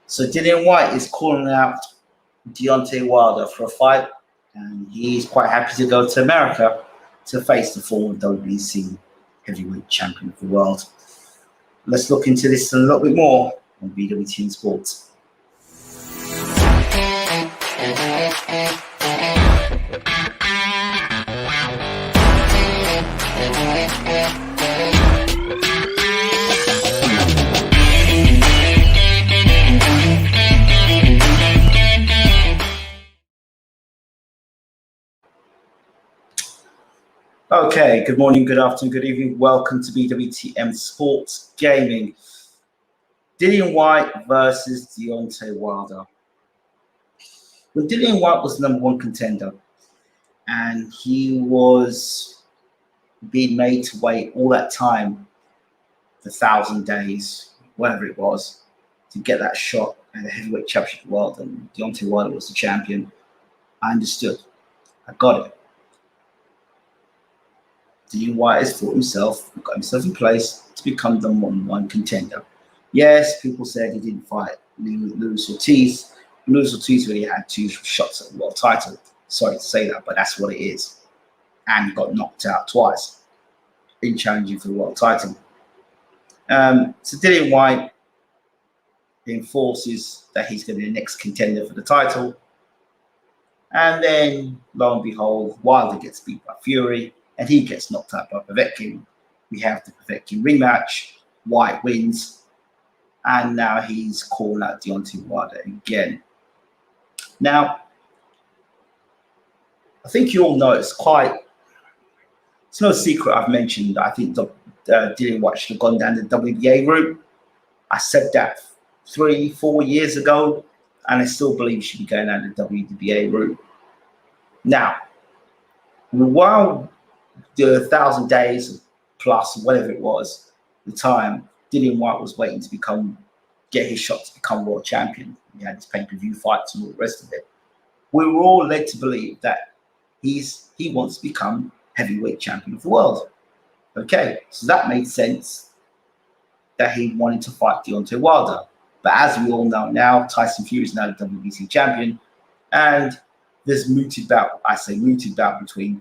So Dillian Whyte is calling out Deontay Wilder for a fight, and he's quite happy to go to America to face the former WBC heavyweight champion of the world. Let's look into this a little bit more on BWTM Sports. Okay, good morning, good afternoon, good evening. Welcome to BWTM Sports Gaming. Dillian Whyte versus Deontay Wilder. Well, Dillian Whyte was the #1 contender, and he was being made to wait all that time, the 1,000 days, whatever it was, to get that shot at the heavyweight championship of the world, and Deontay Wilder was the champion. I understood. I got it. Dillian Whyte has fought himself, got himself in place to become the #1 contender. Yes, people said he didn't fight Lewis Ortiz. Lewis Ortiz really had 2 shots at the world title. Sorry to say that, but that's what it is. And got knocked out twice in challenging for the world title. So Dillian Whyte enforces that he's going to be the next contender for the title. And then, lo and behold, Wilder gets beat by Fury, and he gets knocked out by Povetkin. We have the Povetkin rematch. Whyte wins. And now he's calling out Deontay Wilder again. Now, I think you all know it's no secret I've mentioned. I think Dillian Whyte should have gone down the WBA route. I said that 3-4 years ago, and I still believe he should be going down the WBA route. Now, while the 1,000 days plus, whatever it was, the time, Dillian Whyte was waiting to get his shot to become world champion. He had his pay-per-view fights and all the rest of it. We were all led to believe that he wants to become heavyweight champion of the world. Okay, so that made sense that he wanted to fight Deontay Wilder. But as we all know now, Tyson Fury is now the WBC champion, and this mooted bout between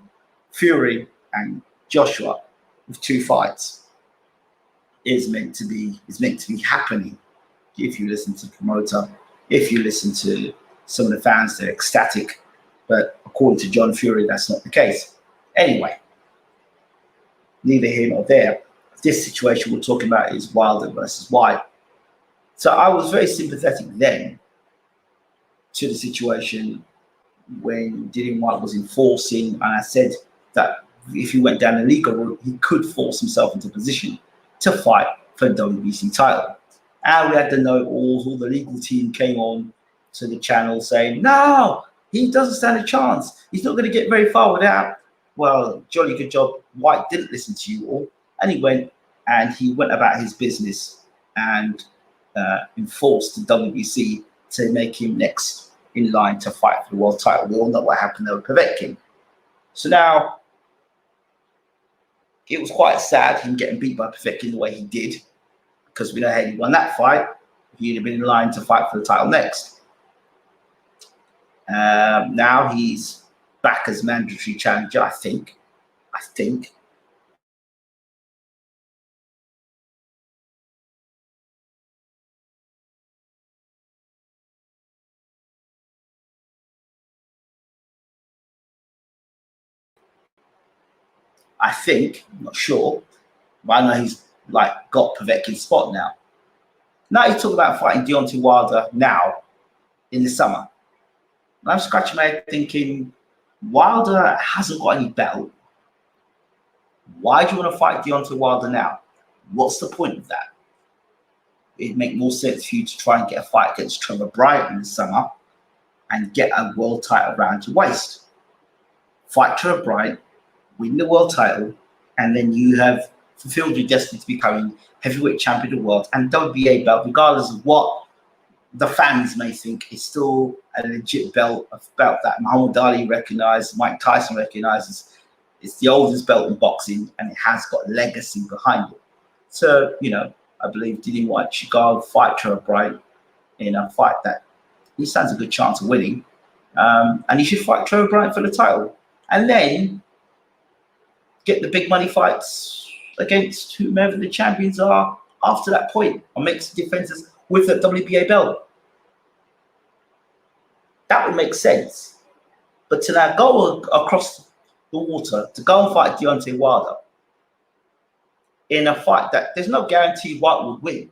Fury and Joshua with 2 fights is meant to be happening. If you listen to the promoter, if you listen to some of the fans, they're ecstatic. But according to John Fury, that's not the case. Anyway, neither here nor there. This situation we're talking about is Wilder versus Whyte. So I was very sympathetic then to the situation when Dillian Whyte was enforcing, and I said that if he went down the legal route, he could force himself into a position to fight for the WBC title. And we had to know all the legal team came on to the channel saying, no, he doesn't stand a chance. He's not going to get very far without. Well, jolly good job. Whyte didn't listen to you all. And he went about his business and enforced the WBC to make him next in line to fight for the world title. We all know what happened there with Povetkin. So now, it was quite sad him getting beat by Povetkin the way he did, because we know had he won that fight, he'd have been in line to fight for the title next. Now he's back as mandatory challenger, I think. I'm not sure, but I know he's got Povetkin's spot now. Now he's talking about fighting Deontay Wilder now in the summer. And I'm scratching my head thinking, Wilder hasn't got any belt. Why do you want to fight Deontay Wilder now? What's the point of that? It'd make more sense for you to try and get a fight against Trevor Bryant in the summer and get a world title round your waist. Fight Trevor Bryant, win the world title, and then you have fulfilled your destiny to becoming heavyweight champion of the world and WBA belt, regardless of what the fans may think, is still a legit belt, a belt that Muhammad Ali recognized, Mike Tyson recognizes. It's the oldest belt in boxing, and it has got legacy behind it. So, I believe Dillian Whyte should go fight Trevor Bryant in a fight that he stands a good chance of winning. And he should fight Trevor Bryant for the title. And then get the big money fights against whomever the champions are after that point, and make defenses with the WBA belt. That would make sense. But to now go across the water to go and fight Deontay Wilder in a fight that there's no guarantee Wilder would win,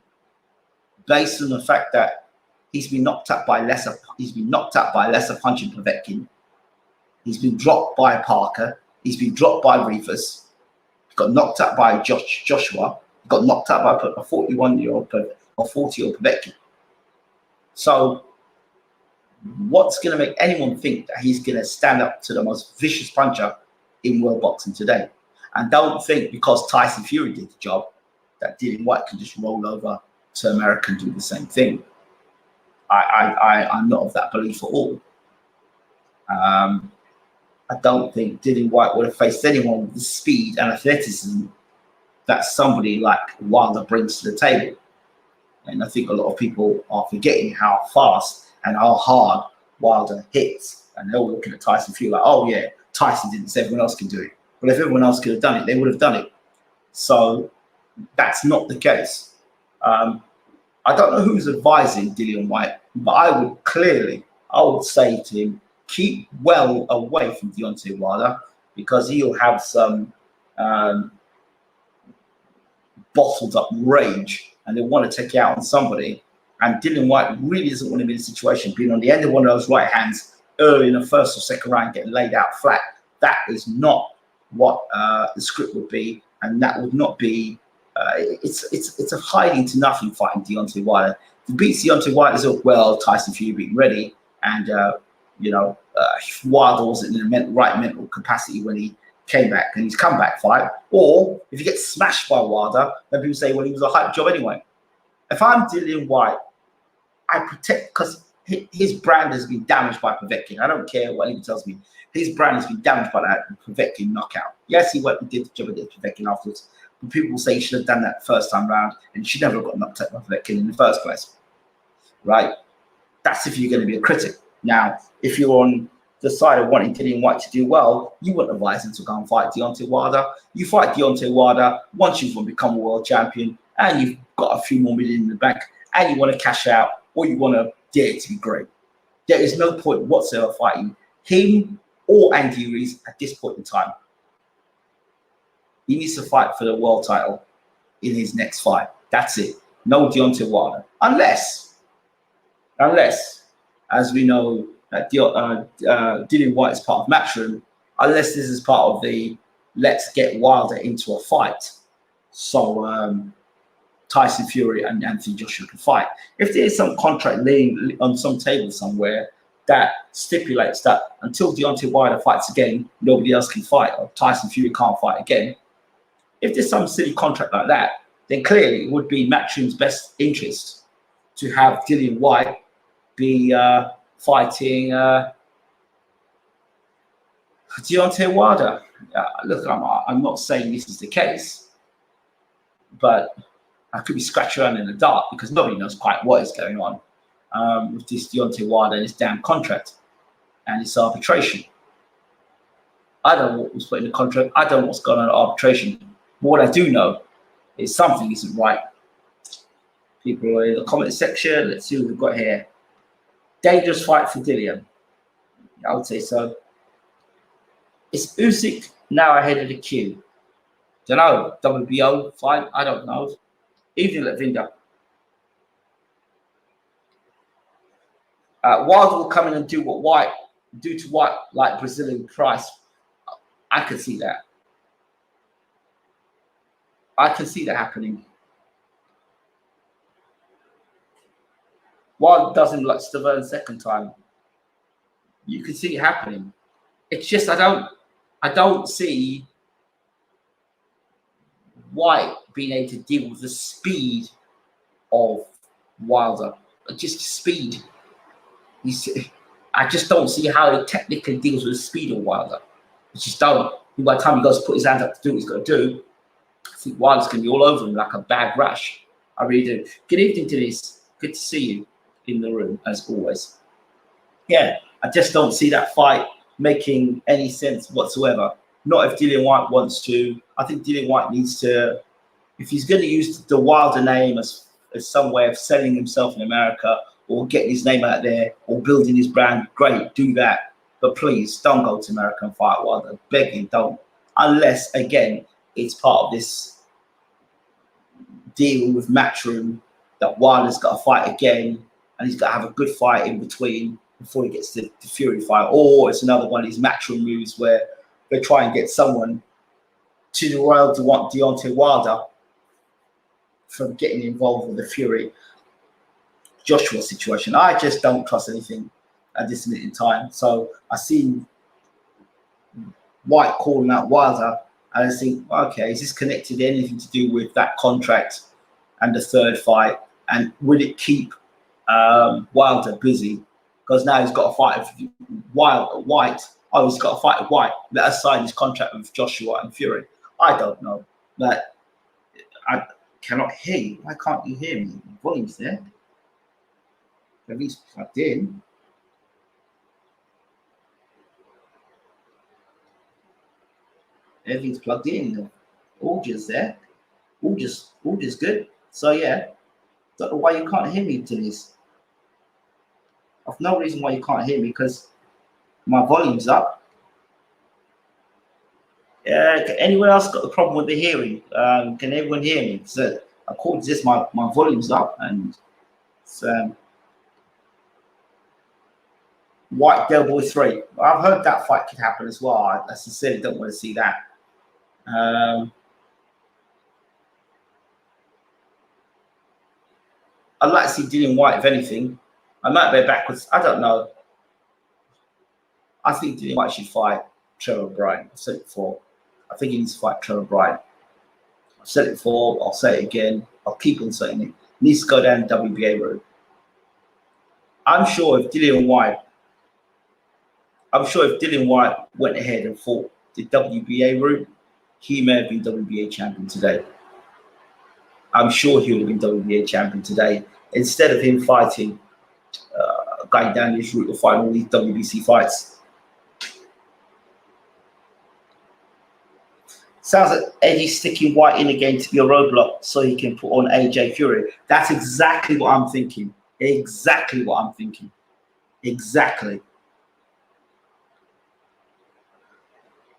based on the fact that he's been knocked out by a lesser punching Povetkin. He's been dropped by Parker. He's been dropped by Rivas. He got knocked out by Joshua. He got knocked out by a 41-year-old or 40-year-old Povetkin. So what's going to make anyone think that he's going to stand up to the most vicious puncher in world boxing today? And don't think because Tyson Fury did the job that Dillian Whyte can just roll over to America and do the same thing. I'm not of that belief at all. I don't think Dillian Whyte would have faced anyone with the speed and athleticism that somebody like Wilder brings to the table. And I think a lot of people are forgetting how fast and how hard Wilder hits. And they're all looking at Tyson Fury like, oh yeah, Tyson didn't, so everyone else can do it. Well, if everyone else could have done it, they would have done it. So that's not the case. I don't know who's advising Dillian Whyte, but I would say to him, keep well away from Deontay Wilder, because he'll have some bottled up rage and they want to take it out on somebody. And Dillian Whyte really doesn't want to be in a situation being on the end of one of those right hands early in the first or second round, getting laid out flat. That is not what the script would be, and that would not be. It's a hiding to nothing fighting Deontay Wilder. To beat Deontay Wilder is well, Tyson Fury being ready, and Wilder wasn't in the right mental capacity when he came back and his comeback fight. Or if you get smashed by Wilder, then people say, well, he was a hype job anyway. If I'm Dillian Whyte, I protect, because his brand has been damaged by Povetkin. I don't care what anyone tells me. His brand has been damaged by that Povetkin knockout. Yes, he went and did the job against Povetkin afterwards. But people will say he should have done that first time round and he should never have got knocked out by Povetkin in the first place. Right? That's if you're going to be a critic. Now, if you're on the side of wanting Dillian Whyte to do well, you wouldn't advise him to go and fight Deontay Wilder. You fight Deontay Wilder once you've become a world champion and you've got a few more million in the bank and you want to cash out or you want to dare to be great. There is no point whatsoever fighting him or Andy Ruiz at this point in time. He needs to fight for the world title in his next fight. That's it. No Deontay Wilder. Unless, as we know, that Dillian Whyte is part of Matchroom, unless this is part of the let's get Wilder into a fight. So Tyson Fury and Anthony Joshua can fight. If there is some contract laying on some table somewhere that stipulates that until Deontay Wilder fights again, nobody else can fight, or Tyson Fury can't fight again. If there's some silly contract like that, then clearly it would be Matchroom's best interest to have Dillian Whyte be fighting Deontay Wilder. Look, I'm not saying this is the case, but I could be scratching around in the dark because nobody knows quite what is going on with this Deontay Wilder and his damn contract and this arbitration. I don't know what was put in the contract. I don't know what's going on in arbitration. But what I do know is something isn't right. People are in the comment section. Let's see what we've got here. Dangerous fight for Dillian. I would say so. Is Usyk now ahead of the queue? Don't know. WBO fight? I don't know. Evening, Lavinda. Wilder will come in and do to Whyte like Brazilian Price. I can see that. I can see that happening. Wilder doesn't like Stavern second time. You can see it happening. It's just I don't see Whyte being able to deal with the speed of Wilder. Just speed. I just don't see how he technically deals with the speed of Wilder. I just don't. By the time he goes to put his hands up to do what he's got to do, I think Wilder's going to be all over him like a bad rash. I really do. Good evening, Denise. Good to see you. in the room, as always. Yeah, I just don't see that fight making any sense whatsoever. Not if Dillian Whyte wants to. I think Dillian Whyte needs to, if he's going to use the Wilder name as some way of selling himself in America or getting his name out there or building his brand, great, do that. But please don't go to America and fight Wilder. Begging, don't. Unless, again, it's part of this deal with Matchroom that Wilder's got to fight again and he's got to have a good fight in between before he gets the Fury fight. Or it's another one of these Matchroom moves where they try and get someone to the Royal Deontay Wilder from getting involved with the Fury Joshua situation. I just don't trust anything at this minute in time. So I see Whyte calling out Wilder, and I think, okay, is this connected to anything to do with that contract and the third fight? And will it keep Wilder busy? Because now he's got to fight Whyte. Oh, he's got to fight Whyte. Let us sign his contract with Joshua and Fury. I don't know, but I cannot hear you. Why can't you hear me? The volume's there. At least plugged in. Everything's plugged in. Audio's there. Audio's good. So yeah, don't know why you can't hear me to this. I've no reason why you can't hear me because my volume's up. Anyone else got a problem with the hearing? Can everyone hear me? So according to this, my volume's up, and it's Whyte Del Boy 3. I've heard that fight could happen as well. I sincerely don't want to see that. I'd like to see Dillian Whyte, if anything. I might be backwards. I don't know. I think Dillian Whyte should fight Trevor Bryan. I've said it before. I think he needs to fight Trevor Bryan. I've said it before. I'll say it again. I'll keep on saying it. He needs to go down the WBA route. I'm sure if Dillian Whyte went ahead and fought the WBA route, he may have been WBA champion today. I'm sure he would have been WBA champion today. Instead of him fighting, going down this route of fighting all these WBC fights. Sounds like Eddie's sticking Whyte in again to be a roadblock so he can put on AJ Fury. That's exactly what I'm thinking. Exactly what I'm thinking. Exactly.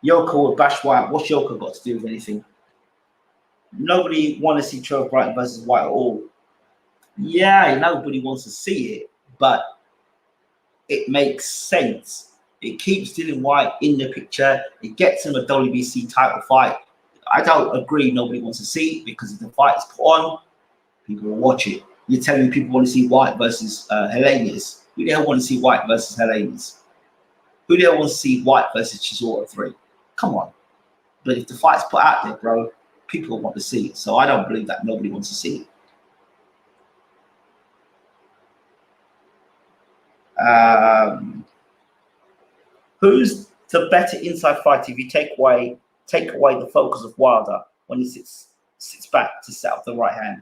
Yoka or Bash Whyte, what's Yoka got to do with anything? Nobody want to see Trevor Bryan versus Whyte at all. Yeah, nobody wants to see it, but it makes sense. It keeps Dillian Whyte in the picture. It gets him a WBC title fight. I don't agree nobody wants to see it because if the fight is put on, people will watch it. You're telling me people want to see Whyte versus Helenius. Who the hell want to see Whyte versus Helenius? Who the hell wants to see Whyte versus Chisora 3? Come on. But if the fight's put out there, bro, people want to see it. So I don't believe that nobody wants to see it. Who's the better inside fighter if you take away the focus of Wilder when he sits back to set up the right hand?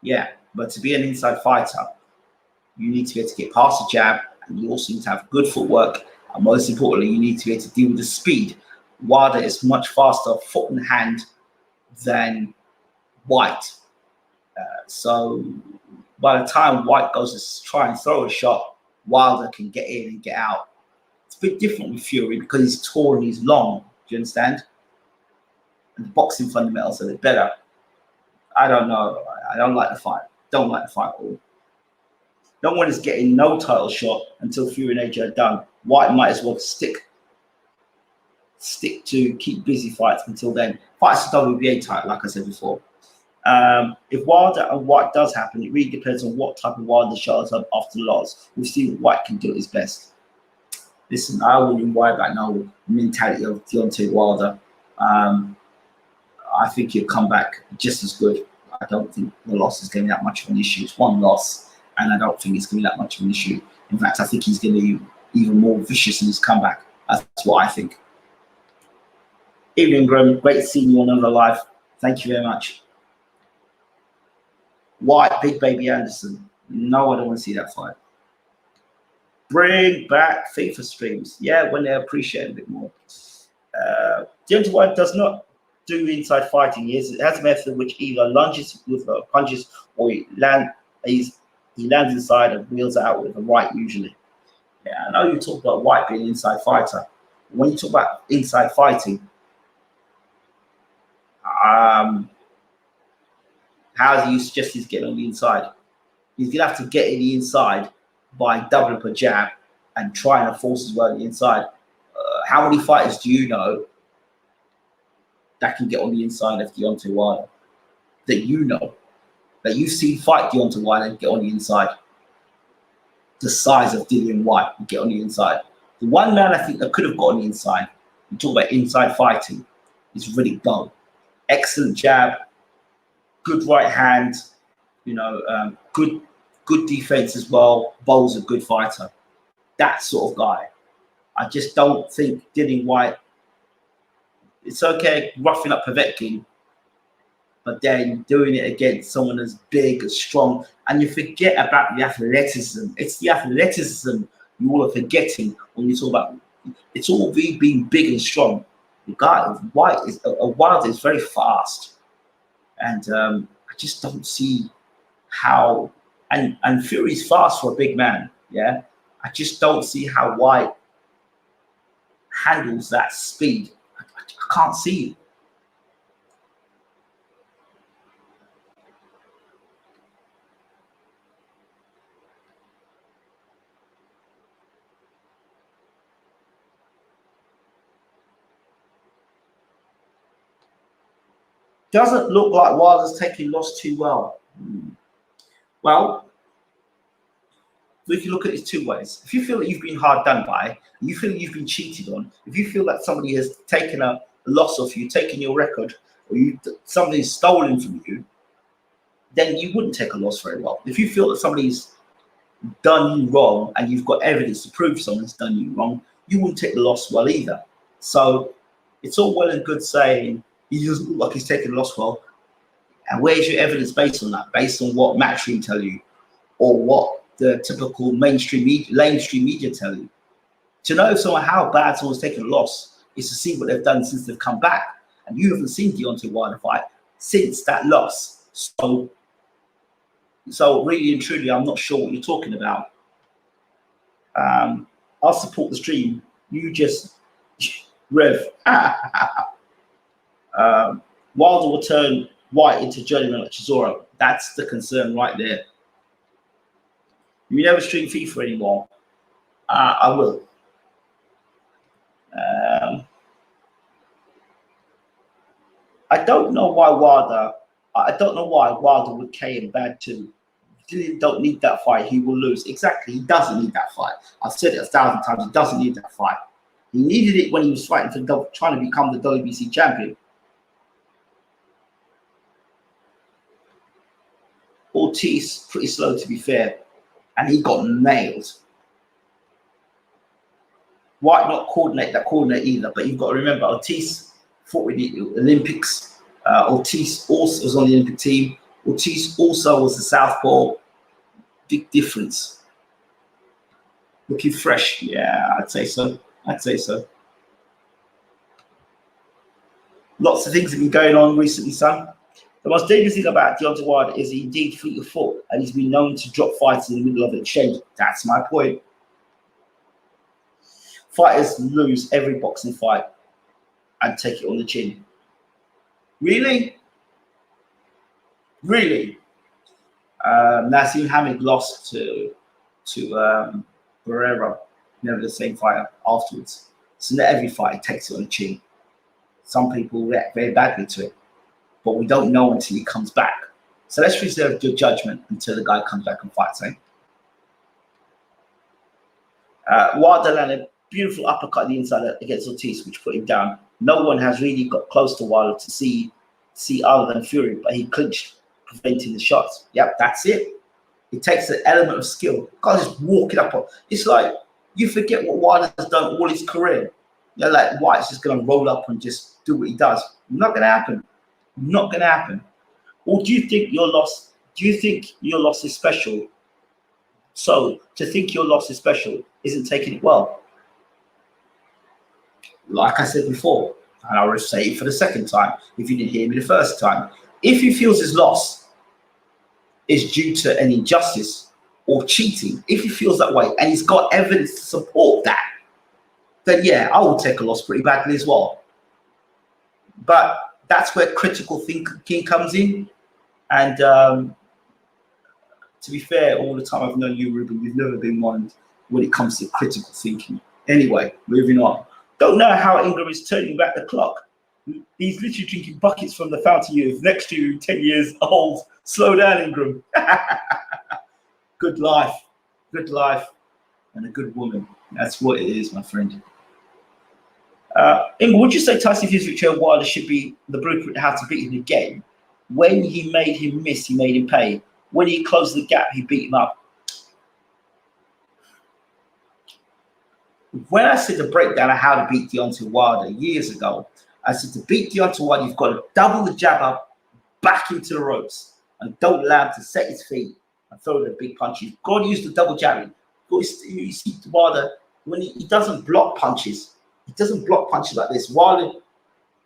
Yeah, but to be an inside fighter, you need to be able to get past the jab, and you also need to have good footwork, and most importantly, you need to be able to deal with the speed. Wilder is much faster foot and hand than Whyte. So by the time Whyte goes to try and throw a shot, Wilder can get in and get out. It's a bit different with Fury because he's tall and he's long. Do you understand? And the boxing fundamentals are a bit better. I don't know. I don't like the fight. Don't like the fight at all. No one is getting no title shot until Fury and AJ are done. Whyte might as well stick to keep busy fights until then. Fights the WBA title, like I said before. If Wilder and Whyte does happen, it really depends on what type of Wilder shows up after the loss. We've seen what Whyte can do at his best. Listen, I wouldn't worry about no mentality of Deontay Wilder. I think he'll come back just as good. I don't think the loss is going to be that much of an issue. It's one loss, and I don't think it's going to be that much of an issue. In fact, I think he's going to be even more vicious in his comeback. That's what I think. Evening, Graham. Great seeing you on another live. Thank you very much. Whyte, Big Baby Anderson. No, I don't want to see that fight. Bring back FIFA streams. Yeah, when they appreciate it a bit more. Deontay Whyte does not do inside fighting. He has a method which either lunges with punches or he lands inside and wheels out with a right usually. Yeah, I know you talk about Whyte being an inside fighter. When you talk about inside fighting, how do you suggest he's getting on the inside? He's going to have to get in the inside by doubling up a jab and trying to force his way on the inside. How many fighters do you know that can get on the inside of Deontay Whtye? That you know, that you've seen fight Deontay Whtye and get on the inside? The size of Dillian Whtye and get on the inside. The one man I think that could have got on the inside, you talk about inside fighting, is Riddick Bowe. Excellent jab, good right hand, good defense as well. Bowe's a good fighter. That sort of guy. I just don't think Dillian Whyte. It's okay roughing up Povetkin, but then doing it against someone as big, as strong, and you forget about the athleticism. It's the athleticism you all are forgetting when you talk about. It's all being big and strong. The guy Whyte is Wilder is very fast, and I just don't see how. And Fury's fast for a big man. Yeah, I just don't see how Whyte handles that speed. I can't see it. Doesn't look like Wilder's taking loss too well. Well, we can look at it two ways. If you feel that you've been hard done by, you feel you've been cheated on, if you feel that somebody has taken a loss off you, taken your record, or somebody's stolen from you, then you wouldn't take a loss very well. If you feel that somebody's done you wrong and you've got evidence to prove someone's done you wrong, you wouldn't take the loss well either. So it's all well and good saying he doesn't look like he's taking a loss well. And where's your evidence based on that? Based on what Matchroom tell you, or what the typical mainstream media tell you? To know how bad someone's taken a loss is to see what they've done since they've come back. And you haven't seen Deontay Whyte fight since that loss. So really and truly, I'm not sure what you're talking about. I'll support the stream. You just rev. Wilder will turn Whyte into journeyman like Chisora. That's the concern right there. You never stream FIFA anymore. I will. I don't know why Wilder would K him bad too. Dillian don't need that fight. He will lose. Exactly. He doesn't need that fight. I've said it 1,000 times. He doesn't need that fight. He needed it when he was fighting for trying to become the WBC champion. Ortiz, pretty slow to be fair, and he got nailed. Whyte not coordinate either, but you've got to remember Ortiz fought with the Olympics. Ortiz also was on the Olympic team. Ortiz also was the southpaw. Big difference. Looking fresh, yeah, I'd say so. Lots of things have been going on recently, son. The most dangerous thing about Deontay Whyte is he indeed fleet of foot, and he's been known to drop fights in the middle of an exchange. That's my point. Fighters lose every boxing fight and take it on the chin. Really? Nassim Hamid lost to Barrera, never the same fighter afterwards. So not every fighter takes it on the chin. Some people react very badly to it, but we don't know until he comes back. So let's reserve your judgment until the guy comes back and fights. Wilder landed a beautiful uppercut on the inside against Ortiz, which put him down. No one has really got close to Wilder to see other than Fury, but he clinched, preventing the shots. Yep, that's it. It takes an element of skill. You can't just walk it up. It's like you forget what Wilder has done all his career. You're like, Whyte's just going to roll up and just do what he does. Not going to happen. Or do you think your loss Do you think your loss is special? So to think your loss is special isn't taking it well. Like I said before, and I'll say it for the second time if you didn't hear me the first time. If he feels his loss is due to an injustice or cheating, if he feels that way and he's got evidence to support that, then yeah, I will take a loss pretty badly as well. But that's where critical thinking comes in. And to be fair, all the time I've known you, Ruben, you've never been one when it comes to critical thinking. Anyway, moving on. Don't know how Ingram is turning back the clock. He's literally drinking buckets from the fountain youth. Next to you, 10 years old. Slow down, Ingram. Good life, and a good woman. That's what it is, my friend. Ingram, would you say Tyson Fury's victory over Wilder should be the blueprint how to beat him again? When he made him miss, he made him pay. When he closed the gap, he beat him up. When I said the breakdown of how to beat Deontay Wilder years ago, I said to beat Deontay Wilder, you've got to double the jab up, back into the ropes, and don't allow him to set his feet and throw the big punches. You've got to use the double jabbing. You see Wilder, when he doesn't block punches, he doesn't block punches like this. Wilder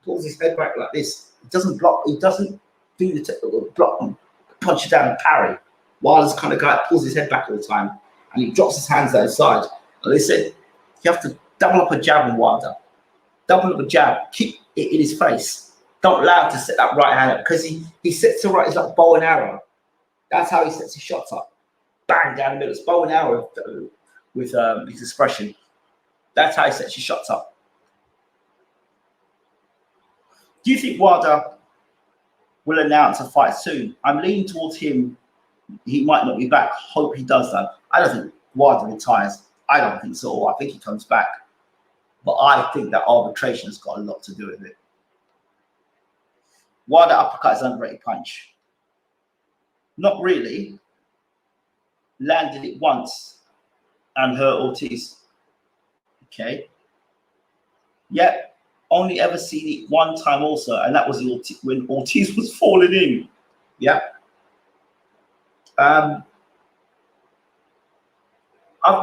pulls his head back like this. He doesn't block, he doesn't do the block and punch it down and parry. Wilder's the kind of guy that pulls his head back all the time and he drops his hands down his side. And they said, you have to double up a jab on Wilder. Double up a jab, keep it in his face. Don't allow him to set that right hand up because he sets the right, it's like bow and arrow. That's how he sets his shots up. Bang, down the middle. It's bow and arrow with his expression. That's how he sets his shots up. Do you think Wilder will announce a fight soon? I'm leaning towards him. He might not be back. Hope he does that. I don't think Wilder retires. I don't think so. I think he comes back. But I think that arbitration has got a lot to do with it. Wilder uppercut is an underrated punch. Not really. Landed it once and hurt Ortiz. Okay. Yeah. Only ever seen it one time also, and that was when Ortiz was falling in. Yeah. I've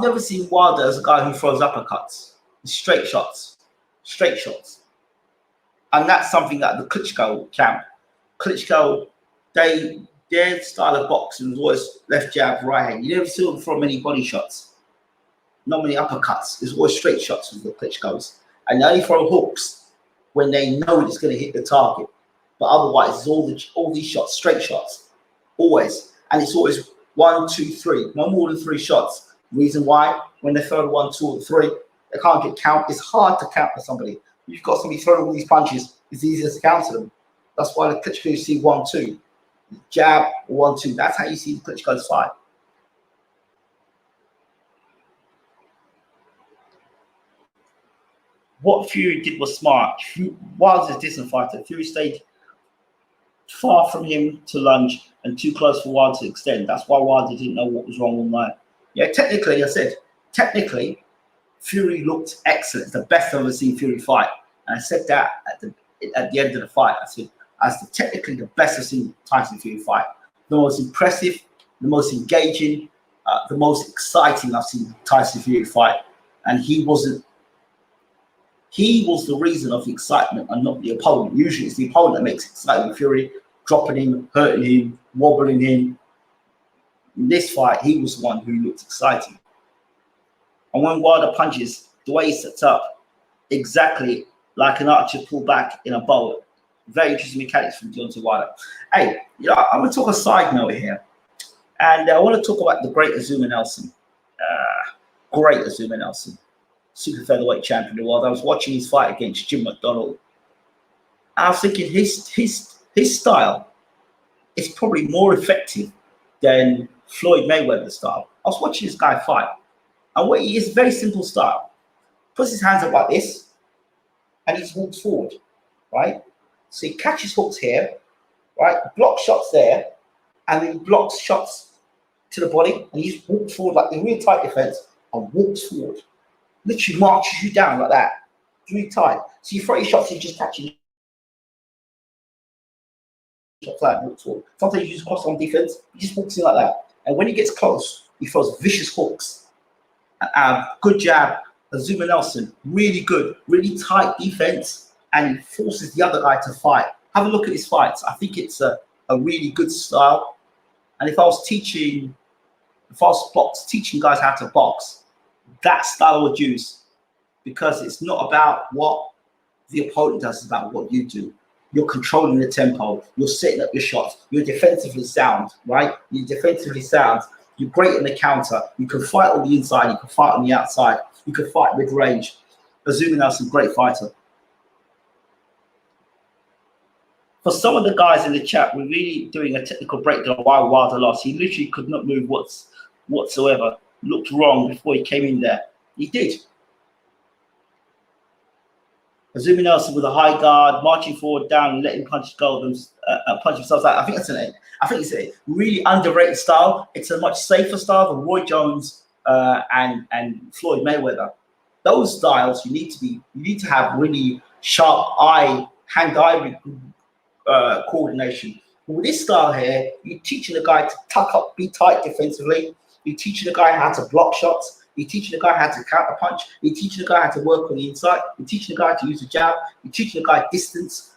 never seen Wilder as a guy who throws uppercuts. Straight shots. Straight shots. And that's something that the Klitschko camp. Klitschko, their style of boxing was always left jab, right hand. You never see them throw many body shots. Not many uppercuts. It's always straight shots with the Klitschkos. And they only throw hooks when they know it's going to hit the target. But otherwise, it's all these shots, straight shots. Always. And it's always 1, 2, 3. No more than 3 shots. Reason why? When they throw 1, 2, or 3, they can't get count. It's hard to counter somebody. You've got somebody throwing all these punches. It's easier to counter them. That's why the Klitschko see 1, 2. Jab, 1, 2. That's how you see the Klitschko's fight. What Fury did was smart. Wilder's a distant fighter. Fury stayed far from him to lunge and too close for Wilder to extend. That's why Wilder didn't know what was wrong all night. Yeah, technically, I said, Fury looked excellent. It's the best I've ever seen Fury fight. And I said that at the end of the fight. I said, that's technically the best I've seen Tyson Fury fight. The most impressive, the most engaging, the most exciting I've seen Tyson Fury fight. And he was the reason of the excitement and not the opponent. Usually it's the opponent that makes excitement. Fury dropping him, hurting him, wobbling him. In this fight, he was the one who looked exciting. And when Wilder punches, the way he sets up, exactly like an archer pull back in a bow. Very interesting mechanics from Deontay Wilder. Hey, I'm going to talk a side note here. And I want to talk about the great Azuma Nelson. Great Azuma Nelson. Super featherweight champion of the world. I was watching his fight against Jim McDonnell. I was thinking his style is probably more effective than Floyd Mayweather's style. I was watching this guy fight. And what he is a very simple style. Puts his hands up like this, and he walks forward, right? So he catches hooks here, right? Blocks shots there, and then blocks shots to the body, and he just walks forward like a really tight defense and walks forward. Literally marches you down like that. Really tight. So you throw your shots, you're just catching shots like walks forward. Sometimes you just cross on defense, he just walks in like that. And when he gets close, he throws vicious hooks. Good jab. Azuma Nelson, really good, really tight defense, and he forces the other guy to fight. Have a look at his fights. I think it's a really good style. And if I was teaching guys how to box, that style I would use, because it's not about what the opponent does, it's about what you do. You're controlling the tempo. You're setting up your shots. You're defensively sound, right? You're defensively sound. You're great in the counter. You can fight on the inside. You can fight on the outside. You can fight mid-range. Azuma Nelson, great fighter. For some of the guys in the chat, we're really doing a technical breakdown of why Wilder lost. He literally could not move whatsoever. Looked wrong before he came in there. He did. Azuma Nelson with a high guard, marching forward, down, and letting punches go, punch themselves out. I think it's a really underrated style. It's a much safer style than Roy Jones and Floyd Mayweather. Those styles you need to have really sharp hand-eye coordination. But with this style here, you're teaching the guy to tuck up, be tight defensively. You're teaching the guy how to block shots. You're teaching the guy how to counter punch. You're teaching the guy how to work on the inside. You're teaching the guy to use a jab. You're teaching the guy distance.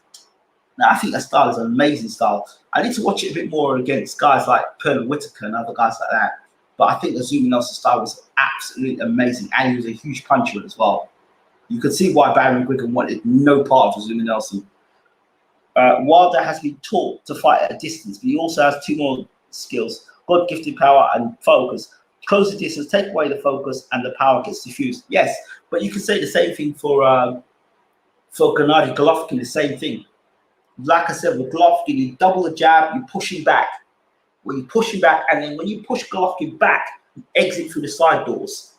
Now, I think that style is an amazing style. I need to watch it a bit more against guys like Dillian Whtye and other guys like that. But I think the Azuma Nelson style was absolutely amazing, and he was a huge puncher as well. You could see why Barry McGuigan wanted no part of Azuma Nelson. Wilder has been taught to fight at a distance, but he also has two more skills: God-gifted power and focus. Close the distance, take away the focus, and the power gets diffused. Yes, but you can say the same thing for Gennady Golovkin. The same thing. Like I said, with Golovkin, you double the jab, you push him back. When you push him back, and then when you push Golovkin back, you exit through the side doors.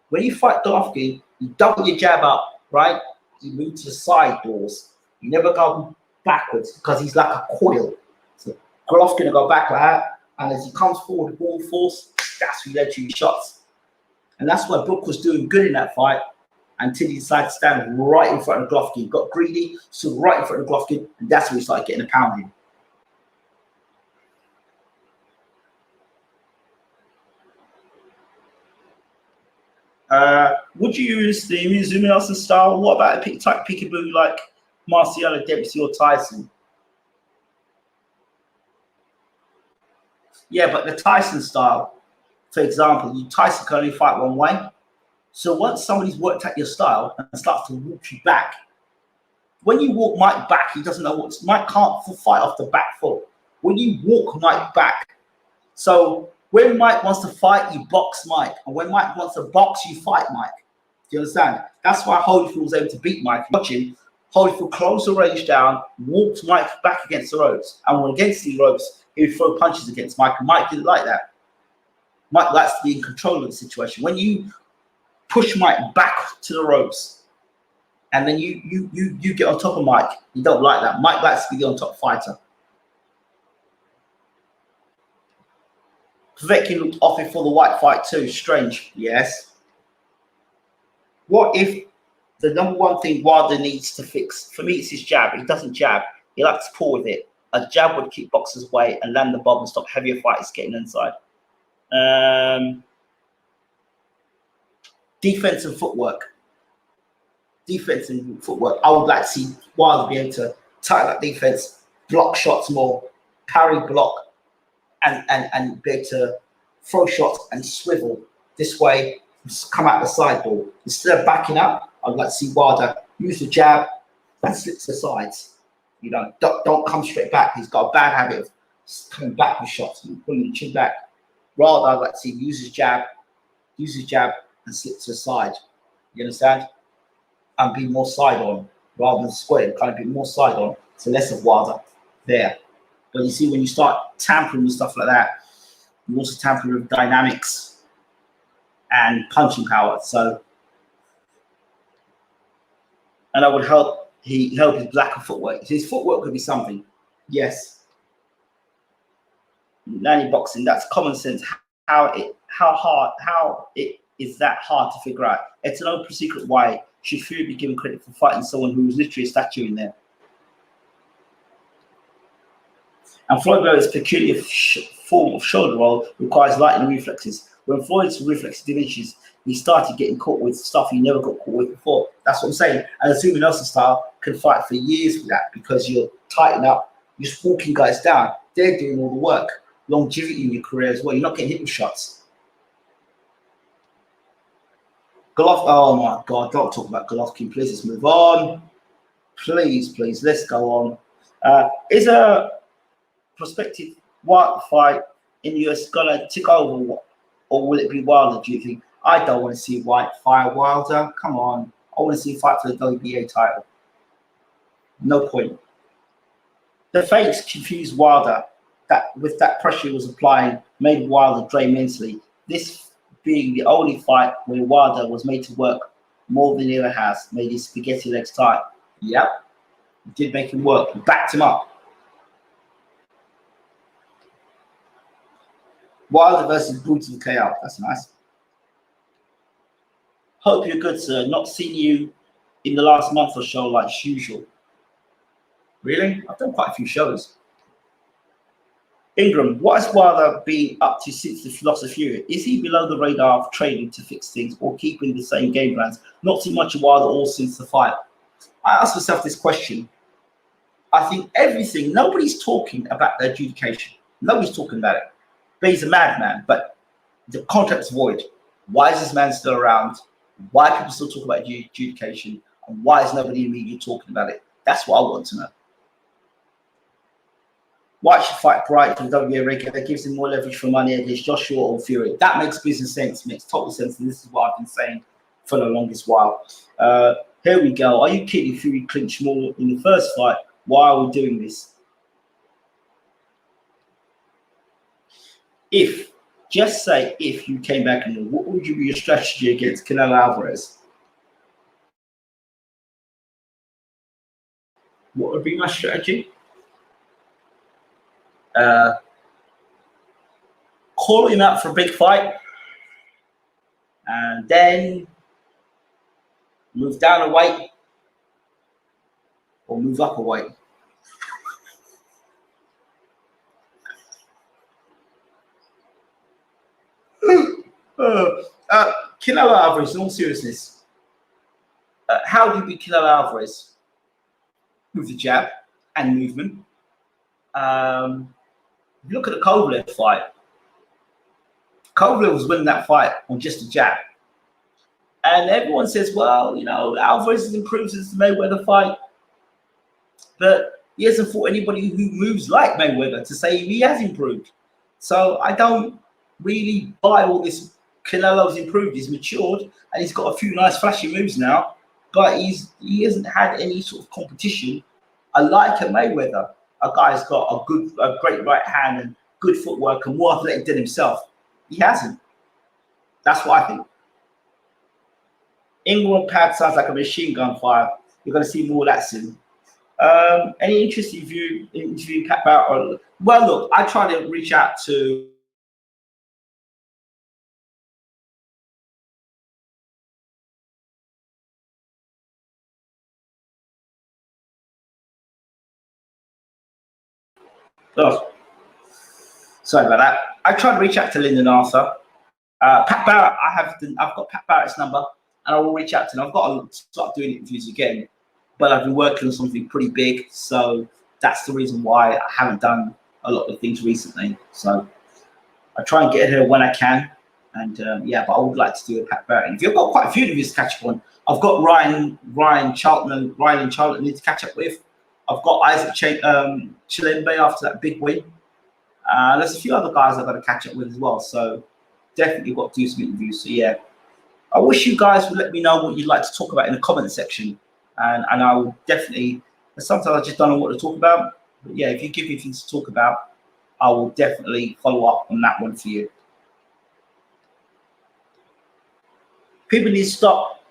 When you fight Golovkin, you double your jab up, right? You move to the side doors. You never go backwards because he's like a coil. So Golovkin will go back like that, and as he comes forward with all force, that's who led to your shots. And that's why Brook was doing good in that fight until he decided to stand right in front of Golovkin. He got greedy, stood right in front of Golovkin, and that's when he started getting a pounding. Would you use the Azuma Nelson style? What about a type peekaboo like Marciano, Dempsey, or Tyson? Yeah, but the Tyson style, for example, Tyson can only fight one way. So once somebody's worked out your style and starts to walk you back, when you walk Mike back, he doesn't know what Mike can't fight off the back foot. When you walk Mike back, so when Mike wants to fight, you box Mike, and when Mike wants to box, you fight Mike. Do you understand? That's why Holyfield was able to beat Mike. Watch him. Holyfield closed the range down, walked Mike back against the ropes, and when against the ropes, he would throw punches against Mike, and Mike didn't like that. Mike likes to be in control of the situation. When you push Mike back to the ropes, and then you get on top of Mike, you don't like that. Mike likes to be the on top fighter. Povetkin looked off before the White fight too. Strange, yes. What if the number one thing Wilder needs to fix? For me, it's his jab. He doesn't jab. He likes to pull with it. A jab would keep boxers away and land the bomb and stop heavier fighters getting inside. Defense and footwork. Defense and footwork. I would like to see Wilder be able to tighten up defense, block shots more, parry, block, and be able to throw shots and swivel this way, come out the sideboard. Instead of backing up, I'd like to see Wilder use the jab and slip to the sides. You know, don't come straight back. He's got a bad habit of coming back with shots and pulling the chin back. Rather, I'd like to see him use his jab and slip to the side. You understand? And be more side on rather than square, kind of be more side on. So less of Wilder there. But you see, when you start tampering with stuff like that, you also tamper with dynamics and punching power. So, and that would help his lack of footwork. His footwork could be something. Yes. Nanny boxing, that's common sense. How it is that hard to figure out. It's an open secret why should Fury be given credit for fighting someone who was literally a statue in there. And Floyd Mayweather's peculiar form of shoulder roll requires lightning reflexes. When Floyd's reflexes diminishes, he started getting caught with stuff he never got caught with before. That's what I'm saying. And the Zuma Nelson style can fight for years with that because you're tighten up, you're just walking guys down. They're doing all the work. Longevity in your career as well. You're not getting hit with shots. Golovkin, oh my God, don't talk about Golovkin. Please, let's move on. Please, let's go on. Is a prospective White fight in the US gonna tick over, or will it be Wilder, do you think? I don't want to see White fire Wilder. Come on. I want to see a fight for the WBA title. No point. The fakes confused Wilder. That with that pressure he was applying, made Wilder drain mentally. This being the only fight where Wilder was made to work more than he ever has, made his spaghetti legs tight. Yep. Did make him work. Backed him up. Wilder versus brutal KO. That's nice. Hope you're good, sir. Not seen you in the last month or so like usual. Really? I've done quite a few shows. Ingram, what has Wilder been up to since the philosophy? Is he below the radar of training to fix things or keeping the same game plans? Not too much of Wilder all since the fight. I asked myself this question. I think everything, nobody's talking about the adjudication. Nobody's talking about it. But he's a madman, but the contract's void. Why is this man still around? Why people still talk about adjudication? And why is nobody in the media talking about it? That's what I want to know. White should fight Bright for the WBA ranking. That gives him more leverage for money against Joshua or Fury. That makes business sense, makes total sense. And this is what I've been saying for the longest while. Here we go. Are you kidding? Fury clinched more in the first fight. Why are we doing this? Just say if you came back and what would you be your strategy against Canelo Alvarez? What would be my strategy? Call him out for a big fight and then move down a weight or move up a weight. Canelo Alvarez, in all seriousness, how do you beat Canelo Alvarez? With the jab and movement. If you look at the Kovalev fight, Kovalev was winning that fight on just a jab. And everyone says, well, you know, Alvarez has improved since the Mayweather fight. But he hasn't fought anybody who moves like Mayweather to say he has improved. So I don't really buy all this. Canelo's improved, he's matured, and he's got a few nice flashy moves now. But he hasn't had any sort of competition. Like a Mayweather, a guy's got a great right hand and good footwork and more athletic than himself. He hasn't. That's what I think. England pad sounds like a machine gun fire. You're going to see more of that soon. Any interest in interviewing Pat Barrett? Well, look, I try to reach out to sorry about that. I tried to reach out to Lyndon Arthur. Pat Barrett, I've got Pat Barrett's number, and I will reach out to him. I've got to start doing interviews again, but I've been working on something pretty big, so that's the reason why I haven't done a lot of things recently. So I try and get here when I can, and yeah, but I would like to do a Pat Barrett interview. I've got quite a few interviews to catch up on. I've got Ryan Charlton I need to catch up with. I've got Isaac Chilembe after that big win. There's a few other guys I've got to catch up with as well. So definitely got to do some interviews. So yeah, I wish you guys would let me know what you'd like to talk about in the comment section. And I will definitely, sometimes I just don't know what to talk about. But yeah, if you give me things to talk about, I will definitely follow up on that one for you. People need to stop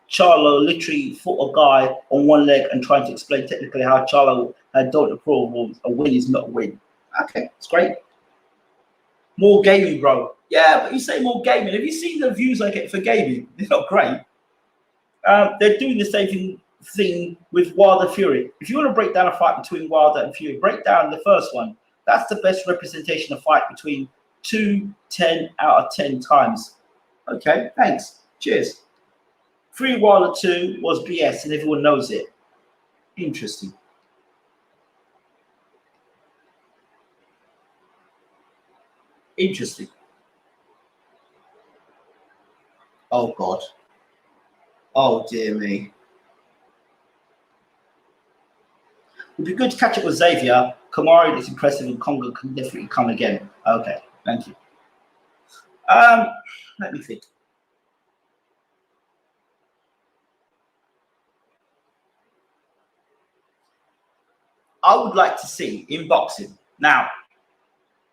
Charlo literally fought a guy on one leg and trying to explain technically how Charlo don't approve a win is not a win. Okay, it's great. More gaming, bro. Yeah, but you say more gaming. Have you seen the views I get for gaming? They're not great. They're doing the same thing thing with Wilder Fury. If you want to break down a fight between Wilder and Fury, break down the first one. That's the best representation of fight between 10 out of 10 times. Okay, thanks. Cheers. 3 Wilder 2 was BS and everyone knows it. Interesting. Interesting. Oh, God. Oh, dear me. It'd be good to catch up with Xavier. Kamari is impressive and Congo can definitely come again. Okay, thank you. Let me think. I would like to see in boxing. Now,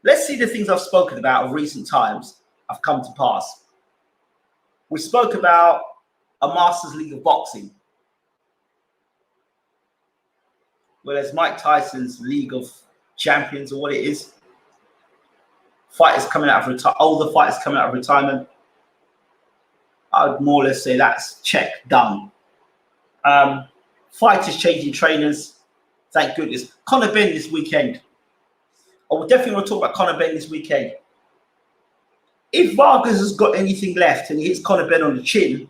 let's see the things I've spoken about of recent times have come to pass. We spoke about a Masters League of Boxing. Whereas Mike Tyson's League of Champions, or what it is, fighters coming out of older fighters coming out of retirement. I would more or less say that's check, done. Fighters changing trainers, thank goodness. Conor Benn this weekend. I will definitely want to talk about Conor Benn this weekend. If Vargas has got anything left and he hits Conor Benn on the chin,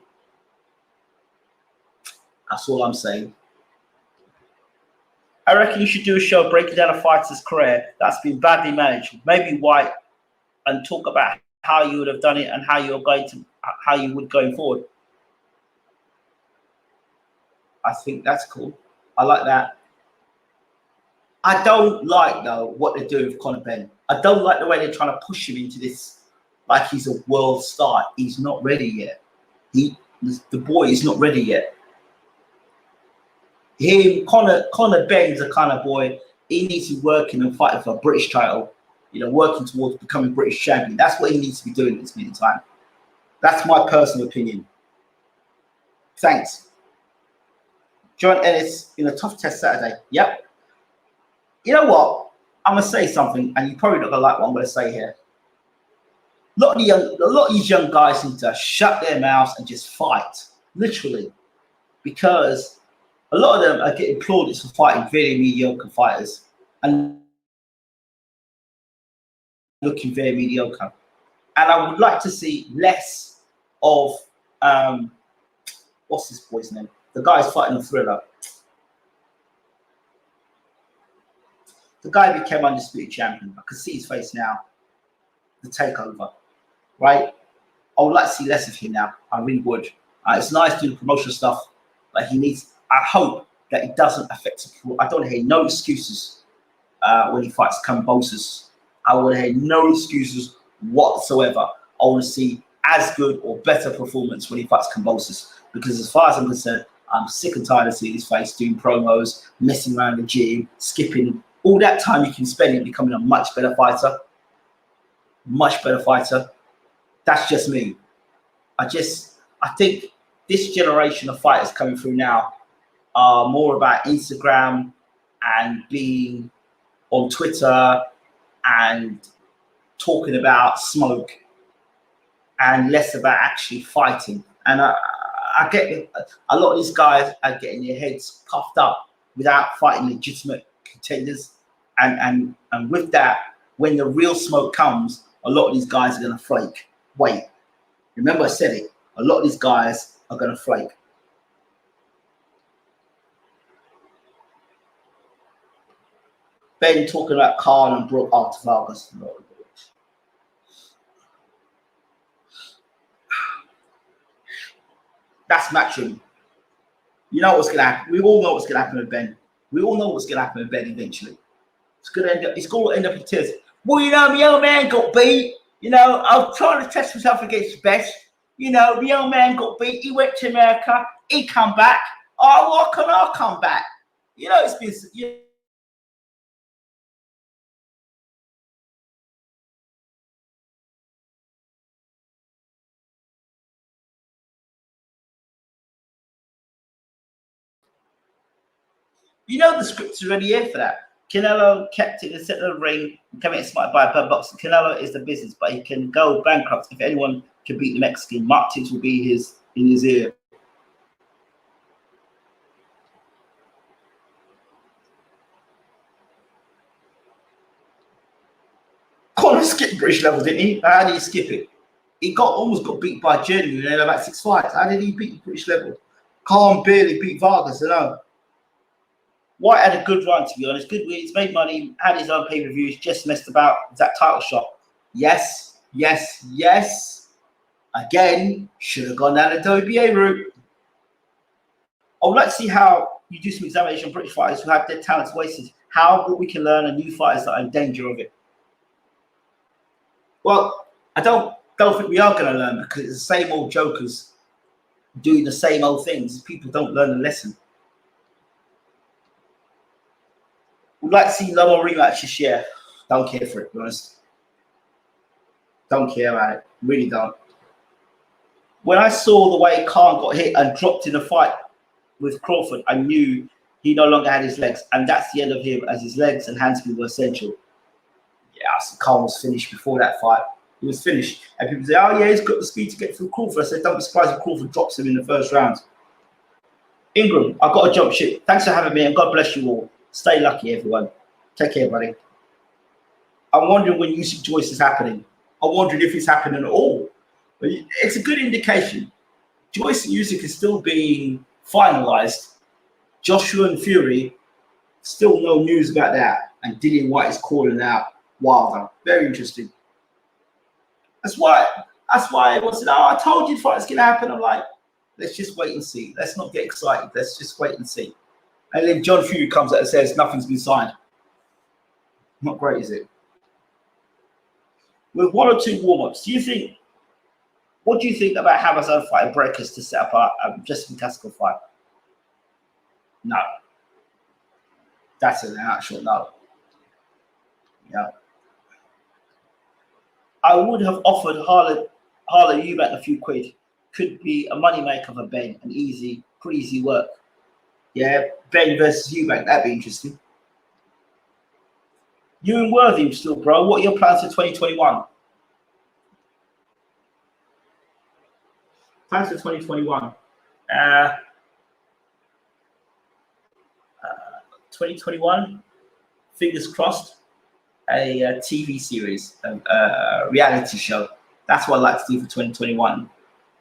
that's all I'm saying. I reckon you should do a show breaking down a fighter's career that's been badly managed, maybe Whyte, and talk about how you would have done it and how you would going forward. I think that's cool. I like that. I don't like, though, what they're doing with Conor Benn. I don't like the way they're trying to push him into this like he's a world star. He's not ready yet. The boy is not ready yet. Conor Benn's a kind of boy. He needs to be working and fighting for a British title. You know, working towards becoming British champion. That's what he needs to be doing at this meantime. That's my personal opinion. Thanks. John Ellis in a tough test Saturday. Yep. You know what? I'm gonna say something, and you're probably not gonna like what I'm gonna say here. A lot of these young guys need to shut their mouths and just fight, literally, because a lot of them are getting applauded for fighting very mediocre fighters and looking very mediocre. And I would like to see less of what's this boy's name? The guy's fighting the Thriller. The guy became undisputed champion. I can see his face now. The takeover, right? I would like to see less of him now. I really would. It's nice doing promotional stuff, but he needs. I hope that it doesn't affect him. I don't hear no excuses when he fights Kambosos. I want to hear no excuses whatsoever. I want to see as good or better performance when he fights Kambosos. Because as far as I'm concerned, I'm sick and tired of seeing his face doing promos, messing around the gym, skipping. All that time you can spend in becoming a much better fighter. Much better fighter. That's just me. I think this generation of fighters coming through now are more about Instagram and being on Twitter and talking about smoke and less about actually fighting. And I get a lot of these guys are getting their heads puffed up without fighting legitimate contenders. And with that, when the real smoke comes, a lot of these guys are going to flake. Wait, remember I said it. A lot of these guys are going to flake. Ben talking about Khan and Brooke after Vargas. That's matching. You know what's going to happen. We all know what's going to happen with Ben. We all know what's going to happen with Ben eventually. It's going to end up in tears. Well, you know, my old man got beat. You know, I was trying to test myself against the best. You know, the old man got beat. He went to America. He come back. Oh, why can't I come back? You know, it's been... You know the script's already here for that. Canelo kept it in the center of the ring and came in smart by per boxing. Canelo is the business, but he can go bankrupt if anyone can beat the Mexican. Mark Tibbs will be in his ear. he skipped British level, didn't he? How did he skip it? He almost got beat by Jenny in about 6 fights. How did he beat British level? Khan barely beat Vargas, I know. Whyte had a good run, to be honest. Good, he's made money, had his own pay-per-views, just messed about that title shot. Yes, yes, yes. Again, should have gone down the WBA route. I would like to see how you do some examination on British fighters who have their talents wasted. How we can learn and new fighters that are in danger of it. Well, I don't think we are going to learn, because it's the same old jokers doing the same old things. People don't learn the lesson. We'd like to see a lot more rematches this year. Don't care for it, to be honest. Don't care about it. Really don't. When I saw the way Khan got hit and dropped in a fight with Crawford, I knew he no longer had his legs, and that's the end of him, as his legs and handspeed were essential. Yeah, so Khan was finished before that fight. He was finished. And people say, oh yeah, he's got the speed to get through Crawford. I said, don't be surprised if Crawford drops him in the first round. Ingram, I've got to jump ship. Thanks for having me, and God bless you all. Stay lucky, everyone. Take care, buddy. I'm wondering when Usyk Joyce is happening. I'm wondering if it's happening at all. But it's a good indication. Joyce and Usyk is still being finalized. Joshua and Fury, still no news about that. And Dillian Whtye is calling out Wilder. Very interesting. That's why everyone said, oh, I told you the fight's going to happen. I'm like, let's just wait and see. Let's not get excited. Let's just wait and see. And then John Fury comes out and says nothing's been signed. Not great, is it? With 1 or 2 warm-ups, what do you think about Hamazan fighting Breakers to set up a Justin Casco fight? No. That's an actual no. Yeah. I would have offered Harlan Eubank a few quid. Could be a moneymaker for Ben, pretty easy work. Yeah, Ben versus Eubank, that'd be interesting. You and Worthing still, bro. What are your plans for 2021? Plans for 2021. 2021, fingers crossed, a TV series, a reality show. That's what I'd like to do for 2021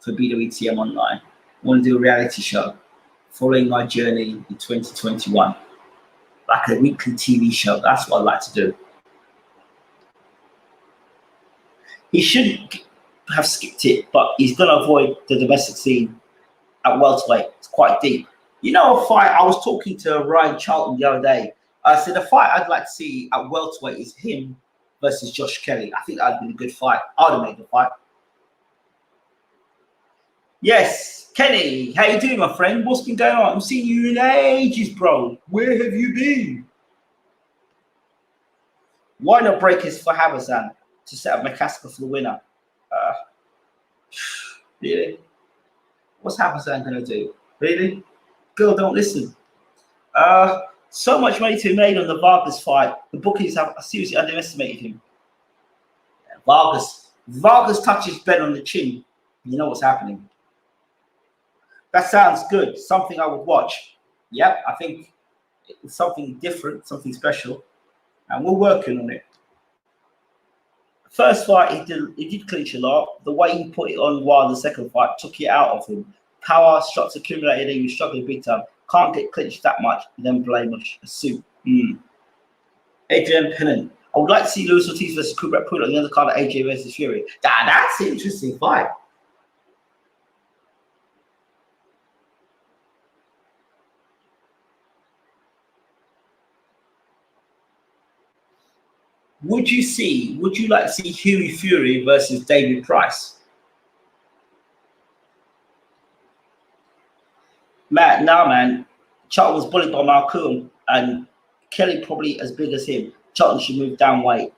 for BWTM Online. I want to do a reality show following my journey in 2021. Like a weekly TV show. That's what I'd like to do. He shouldn't have skipped it, but he's going to avoid the domestic scene at welterweight. It's quite deep. You know, a fight, I was talking to Ryan Charlton the other day. I said, the fight I'd like to see at welterweight is him versus Josh Kelly. I think that'd been a good fight. I'd have made the fight. Yes, Kenny, how you doing, my friend? What's been going on? I haven't seen you in ages, bro. Where have you been? Why not Breakers for Hamazan to set up McCaskill for the winner? Really? What's Hamazan going to do? Really? Girl, don't listen. So much money to be made on the Vargas fight. The bookies have seriously underestimated him. Yeah, Vargas touches Ben on the chin. You know what's happening. That sounds good. Something I would watch. Yep, I think it's something different, something special. And we're working on it. First fight, he did clinch a lot. The way he put it on while the second fight took it out of him. Power, shots accumulated, he was struggling big time. Can't get clinched that much and then blame a suit. Adrian Pennant. I would like to see Luis Ortiz versus Kubrat Pull on the other card of AJ versus Fury. That's an interesting fight. Would you like to see Hughie Fury versus David Price? Man. Charlton was bullied by Malcolm, and Kelly probably as big as him. Charlton should move down weight.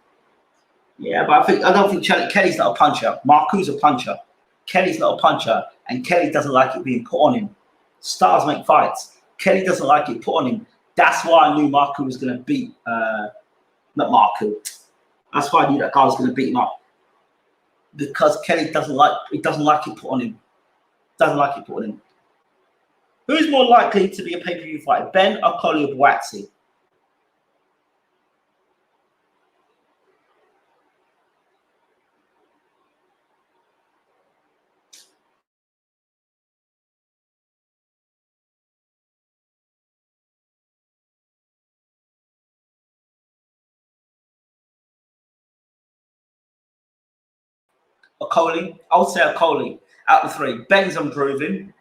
Yeah, but I don't think Kelly's not a puncher. Marku's a puncher. Kelly's not a puncher, and Kelly doesn't like it being put on him. Stars make fights. Kelly doesn't like it put on him. That's why I knew Marku was going to beat. Not Marku. That's why I knew that guy was going to beat him up. Because Kelly doesn't like it put on him. Doesn't like it put on him. Who's more likely to be a pay-per-view fighter, Ben or Dillian Whtye? Okoli. I would say Okoli out of the three. Ben's unproven.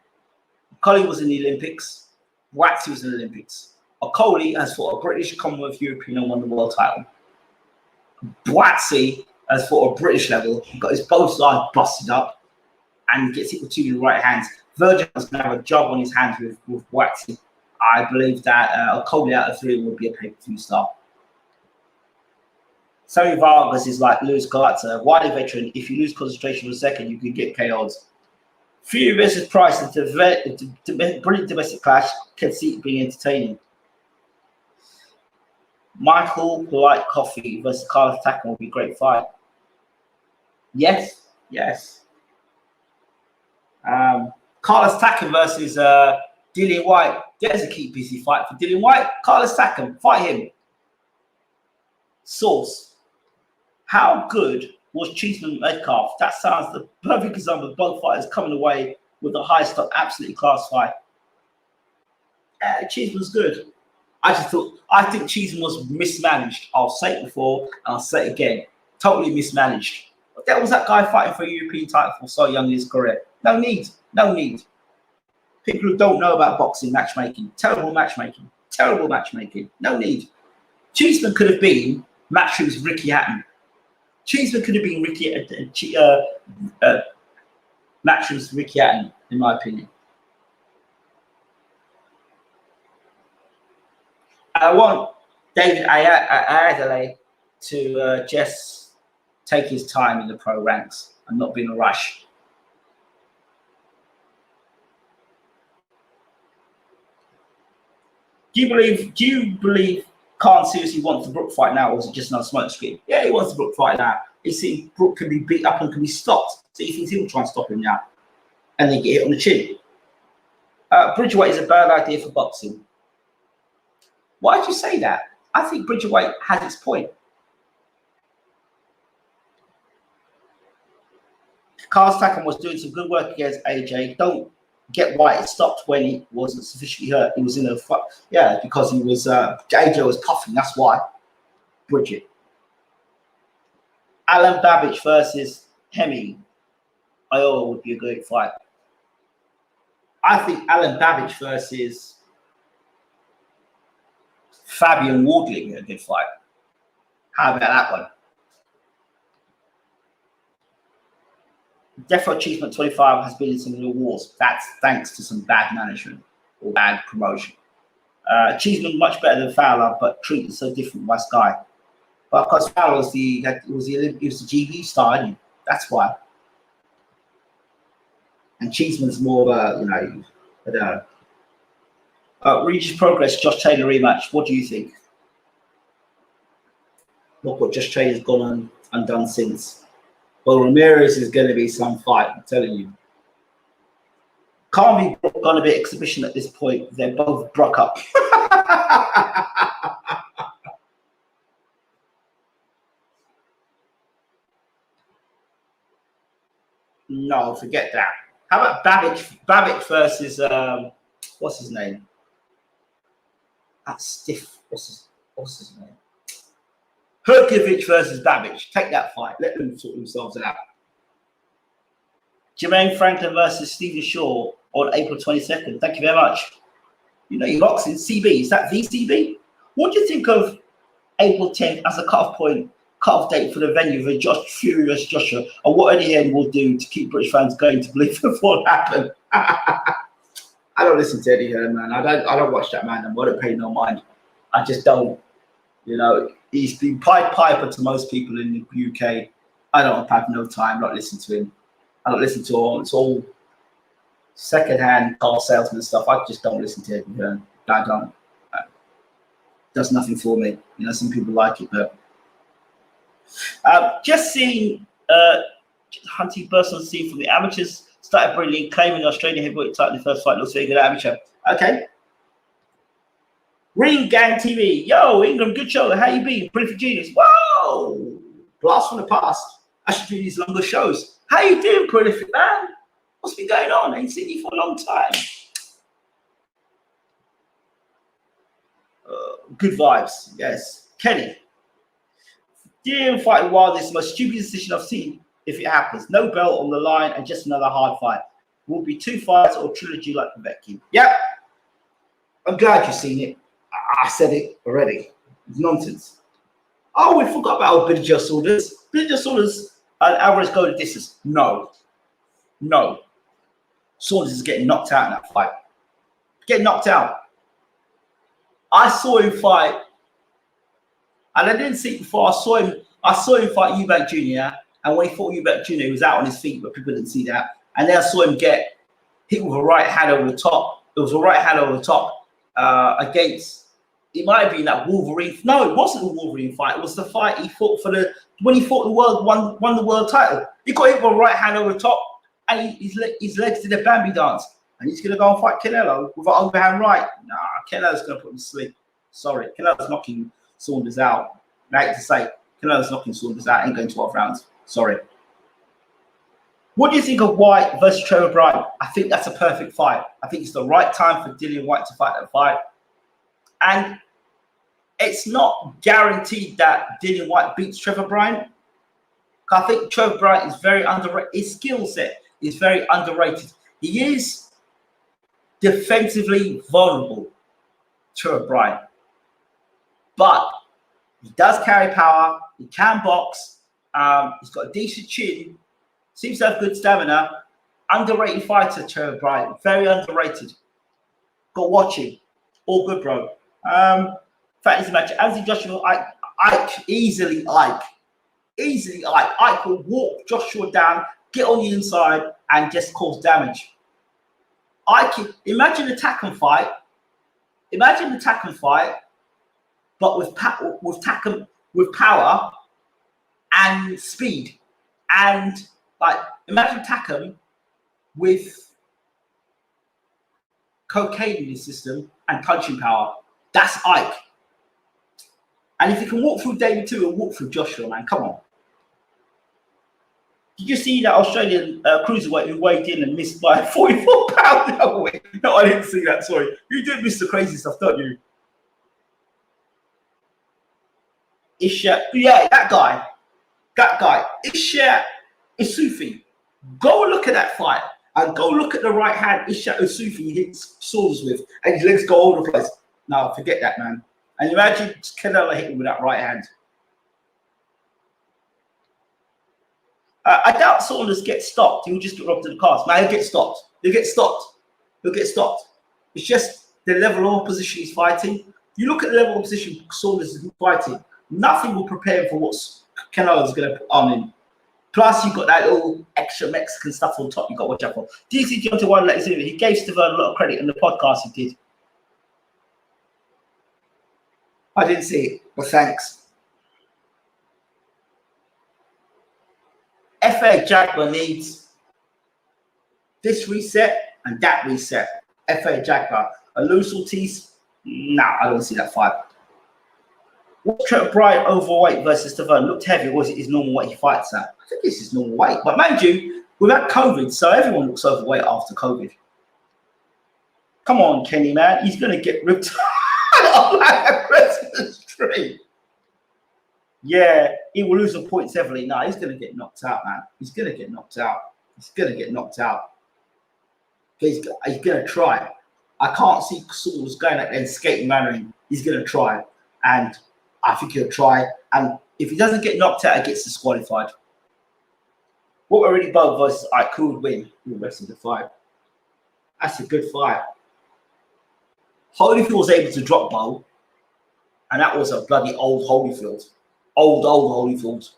Okoli was in the Olympics. Whtye was in the Olympics. Okoli has fought a British, Commonwealth, European, and won the world title. Whtye has fought a British level. He got his both sides busted up and gets hit with two in the right hands. Virgin is going to have a job on his hands with Whtye. I believe that Okoli out of three will be a pay-per-view star. Sammy Vargas is like Luis Galata, Whtye veteran. If you lose concentration for a second, you can get KO'd. Fury versus Price, the brilliant domestic clash, can see it being entertaining. Michael Polite Coffee versus Carlos Takam will be a great fight. Yes. Carlos Takam versus Dillian Whtye. There's a keep busy fight for Dillian Whtye. Carlos Takam, fight him. Source. How good was Cheeseman Metcalf? That sounds the perfect example of both fighters coming away with the high stock, absolutely class fight. Cheeseman's good. I think Cheeseman was mismanaged. I'll say it before and I'll say it again. Totally mismanaged. But there was that guy fighting for a European title for so young in his career. No need. People who don't know about boxing, matchmaking. Terrible matchmaking. No need. Cheeseman could have been Matchroom's Ricky Hatton. Cheeseman could have been Matchroom's Ricky Hatton, in my opinion. I want David Ayadele to just take his time in the pro ranks and not be in a rush. Do you believe Khan seriously wants the Brook fight now, or is it just another smoke screen? Yeah, he wants the Brook fight now. He sees Brook can be beat up and can be stopped. So he thinks he'll try and stop him now. And then get hit on the chin. Bridgerweight is a bad idea for boxing. Why did you say that? I think Bridgerweight has its point. Carlos Takam was doing some good work against AJ. Don't get why it stopped when he wasn't sufficiently hurt. He was in a fight. Yeah, because he was AJ was puffing. That's why. Bridget. Alan Babbage versus Hemi. Iowa would be a great fight. I think Alan Babbage versus Fabian Wardley would be a good fight. How about that one? Defo Achievement 25 has been in some real wars. That's thanks to some bad management or bad promotion. Achievement much better than Fowler, but treated so different by Sky. But because Fowler was the GB star, didn't he? That's why. And Cheeseman's more of a, I don't know. Regis Progress, Josh Taylor rematch. What do you think? Look what Josh Taylor's gone on undone since. Well, Ramirez is going to be some fight, I'm telling you. Can't be going to be exhibition at this point. They're both broke up. No, forget that. How about Babbage versus what's his name? That's stiff. What's his name? Herkovich versus Babbage. Take that fight. Let them sort themselves out. Jermaine Franklin versus Stephen Shaw on April 22nd. Thank you very much. You know your boxing. CB. Is that VCB? What do you think of April 10th as a cut-off date for the venue for Fury versus Joshua, and what Eddie Hearn will do to keep British fans going to believe it will happen? I don't listen to Eddie Hearn, man. I don't watch that man. I don't pay no mind. I just don't. You know, he's been Pied Piper to most people in the UK. I don't have no time. Not listen to him. I don't listen to all. It's all second-hand car salesman stuff. I just don't listen to Eddie Hearn. I don't. Does nothing for me. You know, some people like it, but just seeing Hunty burst on the scene from the amateurs. Started brilliantly, claiming the Australian heavyweight title in the first fight. Looks very good amateur. Okay. Ring Gang TV. Yo, Ingram, good show. How you been? Pretty for genius. Whoa! Blast from the past. I should do these longer shows. How you doing, Prolific, man? What's been going on? I ain't seen you for a long time. Good vibes. Yes. Kenny. Dillian fighting Wilder is the most stupid decision I've seen. if it happens. No belt on the line and just another hard fight. Will be 2 fights or trilogy like Povetkin. Yep. I'm glad you've seen it. I said it already. It's nonsense. Oh, we forgot about BWTM Saunders. BWTM Saunders and Alvarez go the distance. No. No. Saunders is getting knocked out in that fight. Getting knocked out. I saw him fight, and I didn't see it before. I saw him fight Eubank Jr. And when he fought Eubank Jr., he was out on his feet, but people didn't see that. And then I saw him get hit with a right hand over the top. It was a right hand over the top against. It might have been that Wolverine. No, it wasn't the Wolverine fight. It was the fight he fought when he fought the world, won the world title. He got hit with a right hand over the top, and his legs did a Bambi dance. And he's going to go and fight Canelo with an overhand right. Nah, Canelo's going to put him to sleep. Sorry, Canelo's knocking Saunders out. I hate to say, Canelo's knocking Saunders out. Ain't going 12 rounds. Sorry. What do you think of Whyte versus Trevor Bryan? I think that's a perfect fight. I think it's the right time for Dillian Whyte to fight that fight. And it's not guaranteed that Dillian Whyte beats Trevor Bryan. I think Trevor Bryan is very underrated. His skill set is very underrated. He is defensively vulnerable, Trevor Bryan. But he does carry power. He can box. He's got a decent chin. Seems to have good stamina. Underrated fighter, Trevor Bryan. Very underrated. Go watch him. All good, bro. Fantasy match. Anthony Joshua, easily Ike. Ike will walk Joshua down, get on the inside, and just cause damage. Imagine attack and fight. Imagine attack and fight, but with power and speed, and imagine Takam with cocaine in his system and punching power. That's Ike. And if you can walk through David too and walk through Joshua, man, come on. Did you see that Australian cruiserweight who weighed in and missed by 44 pounds? No, I didn't see that. Sorry. You do miss the crazy stuff, don't you? Isha, yeah, that guy. Isha Isufi. Go look at that fight and go look at the right hand Isha Isufi hits Saunders with, and his legs go all over the place. No, forget that, man. And imagine Canelo hitting with that right hand. I doubt Saunders gets stopped. He'll just get robbed to the cars. Man, he'll get stopped. He'll get stopped. It's just the level of opposition he's fighting. You look at the level of opposition Saunders is fighting. Nothing will prepare him for what Canelo is going to put on him. Plus, you've got that little extra Mexican stuff on top you've got to watch out for. Do you see Deontay Wilder? He gave Stavern a lot of credit in the podcast he did. I didn't see it, but thanks. FA Jaguar needs this reset and that reset. FA Jaguar. A loose Ortiz? Nah, I don't see that fight. What's Trevor Bryan overweight versus Stavern? Looked heavy, or was it his normal weight he fights at? I think it's his normal weight. But mind you, we've had COVID, so everyone looks overweight after COVID. Come on, Kenny, man. He's going to get ripped like a Christmas tree. Yeah, he will lose the points heavily. No, he's going to get knocked out, man. He's going to get knocked out. He's going to try. I can't see Saunders going out there and skating mannerism. He's going to try. And I think he'll try. And if he doesn't get knocked out, he gets disqualified. What we're really both versus I could win the rest of the fight. That's a good fight. Holyfield was able to drop Bo. And that was a bloody old Holyfield. Old Holyfield.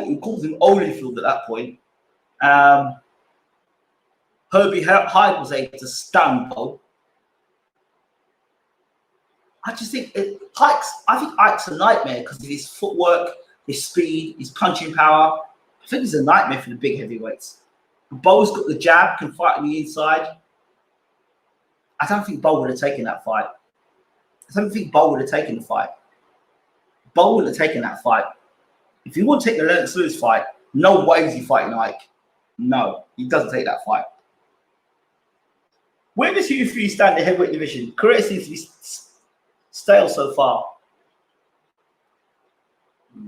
We called him Holyfield at that point. Herbie Hyde was able to stun Bo. I just think Ike's a nightmare because of his footwork, his speed, his punching power. I think he's a nightmare for the big heavyweights. Bo's got the jab, can fight on the inside. I don't think Bo would have taken that fight. I don't think Bo would have taken the fight. Bo would have taken that fight. If he would take the Lennox Lewis fight, no way is he fighting Ike. No, he doesn't take that fight. Where does Hugh Fury stand in the heavyweight division? Career seems to be stale so far.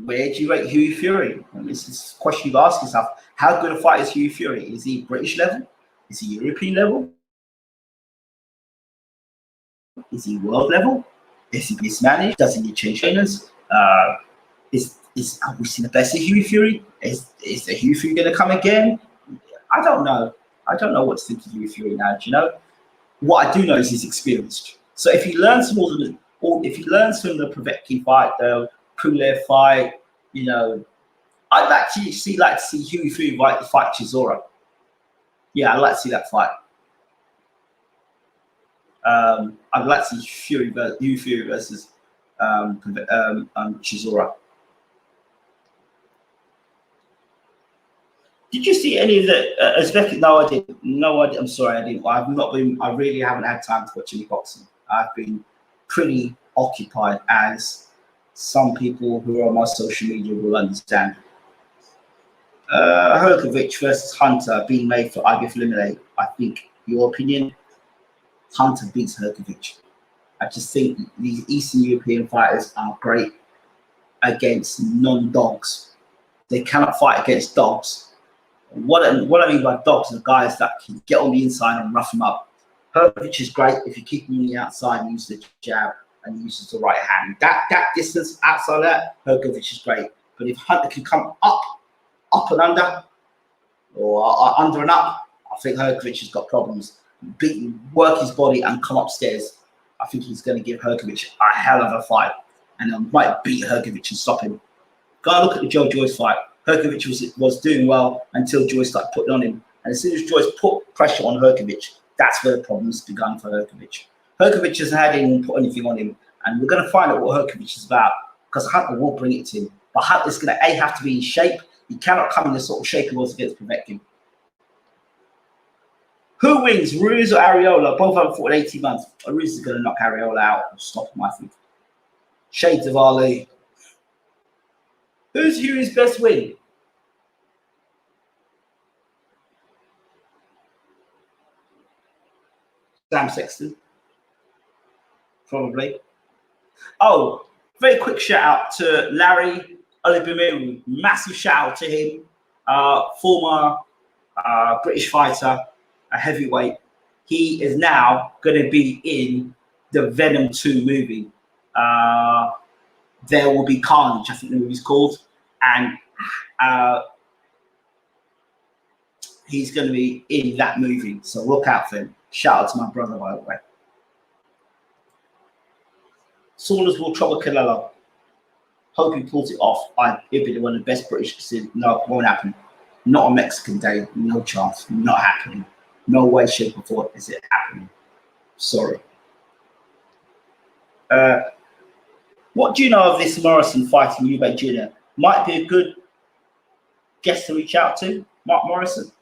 Where do you rate Hughie Fury? And this is a question you've asked yourself. How good a fighter is Hughie Fury? Is he British level? Is he European level? Is he world level? Is he mismanaged? Does he need change trainers? Have we seen the best of Hughie Fury? Is the Hughie Fury going to come again? I don't know. I don't know what to think of Hughie Fury now. Do you know? What I do know is he's experienced. So if he learns from if he learns from the Povetkin fight, the Pulev fight, you know, I'd actually like to see Hughie Fury fight Chisora. Yeah, I'd like to see that fight. I'd like to see Hughie Fury versus Chisora. Did you see any of the Uzbek? No, I didn't. No, I didn't. I'm sorry, I didn't. I've not been. I really haven't had time to watch any boxing. I've been pretty occupied, as some people who are on my social media will understand. Herkovic versus Hunter being made for IBF Eliminate. I think, your opinion, Hunter beats Herkovic. I just think these Eastern European fighters are great against non-dogs. They cannot fight against dogs. What I mean by dogs are guys that can get on the inside and rough them up. Herkovic is great if you keep him on the outside and use the jab and uses the right hand. That distance outside that, Herkovic is great. But if Hunter can come up and under, or under and up, I think Herkovic has got problems. Work his body and come upstairs. I think he's going to give Herkovic a hell of a fight, and might beat Herkovic and stop him. Go look at the Joe Joyce fight. Herkovic was doing well until Joyce started putting on him. And as soon as Joyce put pressure on Herkovic, that's where the problems began for Herkovic. Herkovic hasn't had anyone put anything on him. And we're going to find out what Herkovic is about, because Hunter will bring it to him. But Hunter's going to, have to be in shape. He cannot come in the sort of shape he was against Povetkin. Who wins, Ruiz or Arreola? Both of them fought in 18 months. Ruiz is going to knock Arreola out and stop him, I think. Shades of Ali. Who's Hughie's best win? Sam Sexton. Probably. Oh, very quick shout out to Larry Olibimiru. Massive shout out to him. Former British fighter, a heavyweight. He is now going to be in the Venom 2 movie. There Will Be Carnage, I think the movie's called. And he's going to be in that movie. So look out for him. Shout out to my brother, by the way. Saunders will trouble Canelo. Hope he pulls it off. He'll be one of the best British. No, it won't happen. Not on Mexican Day. No chance. Not happening. No way, shape, or form is it happening. Sorry. What do you know of this Morrison fighting Eubank Jr.? Might be a good guest to reach out to. Marcus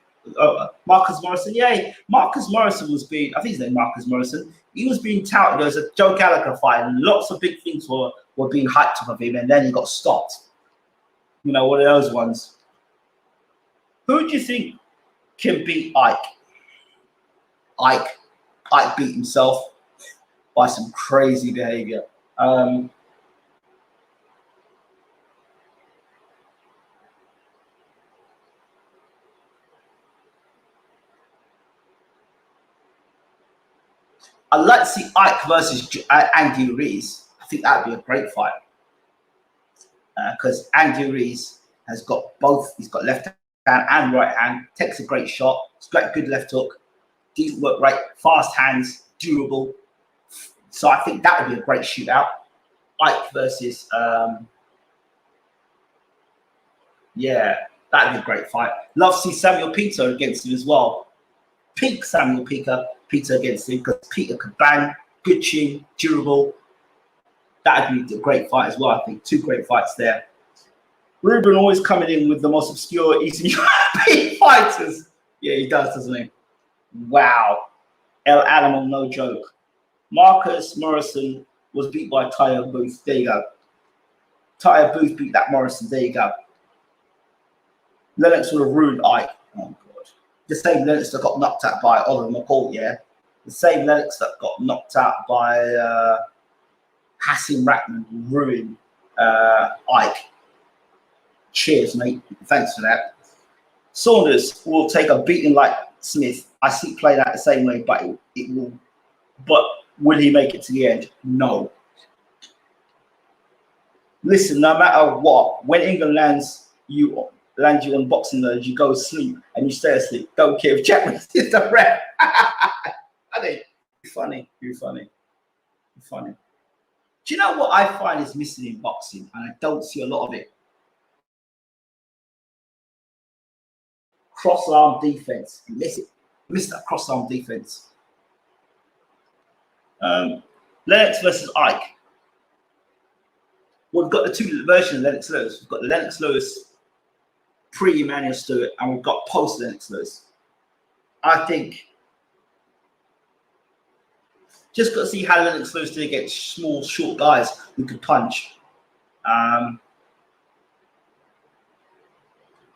Morrison. Yeah, Marcus Morrison was being, I think his name Marcus Morrison. He was being touted as a Joe Gallagher fight, and lots of big things were being hyped up of him, and then he got stopped. You know, one of those ones. Who do you think can beat Ike? Ike beat himself by some crazy behavior. I'd like to see Ike versus Andy Ruiz. I think that would be a great fight. Because Andy Ruiz has got both. He's got left hand and right hand. Takes a great shot. He's got good left hook. Decent work rate. Fast hands. Durable. So I think that would be a great shootout. Ike versus... yeah, that would be a great fight. Love to see Samuel Peter against him as well. Peak Samuel Peter against him, because Peter could bang, good chin, durable. That would be a great fight as well, I think. Two great fights there. Ruben always coming in with the most obscure Eastern European fighters. Yeah, he does, doesn't he? Wow. El Alamo, no joke. Marcus Morrison was beat by Tyre Booth. There you go. Tyre Booth beat that Morrison. There you go. Lennox would have ruined Ike. Oh, God. The same Lennox that got knocked out by Oliver McCall, yeah? The same Lennox that got knocked out by Hassan Rahman ruined Ike. Cheers, mate. Thanks for that. Saunders will take a beating like Smith. I see playing out the same way, but it will. But will he make it to the end? No. Listen, no matter what, when England lands you on Boxing Day, you go sleep and you stay asleep. Don't care if Chapman is the ref. Funny. Do you know what I find is missing in boxing, and I don't see a lot of it? Cross-arm defense. Miss that cross-arm defense. Lennox versus Ike. We've got the two versions of Lennox Lewis. We've got Lennox Lewis pre-Emmanuel Stewart, and we've got post-Lennox Lewis. I think just got to see how Lennox Lewis did against small, short guys who could punch.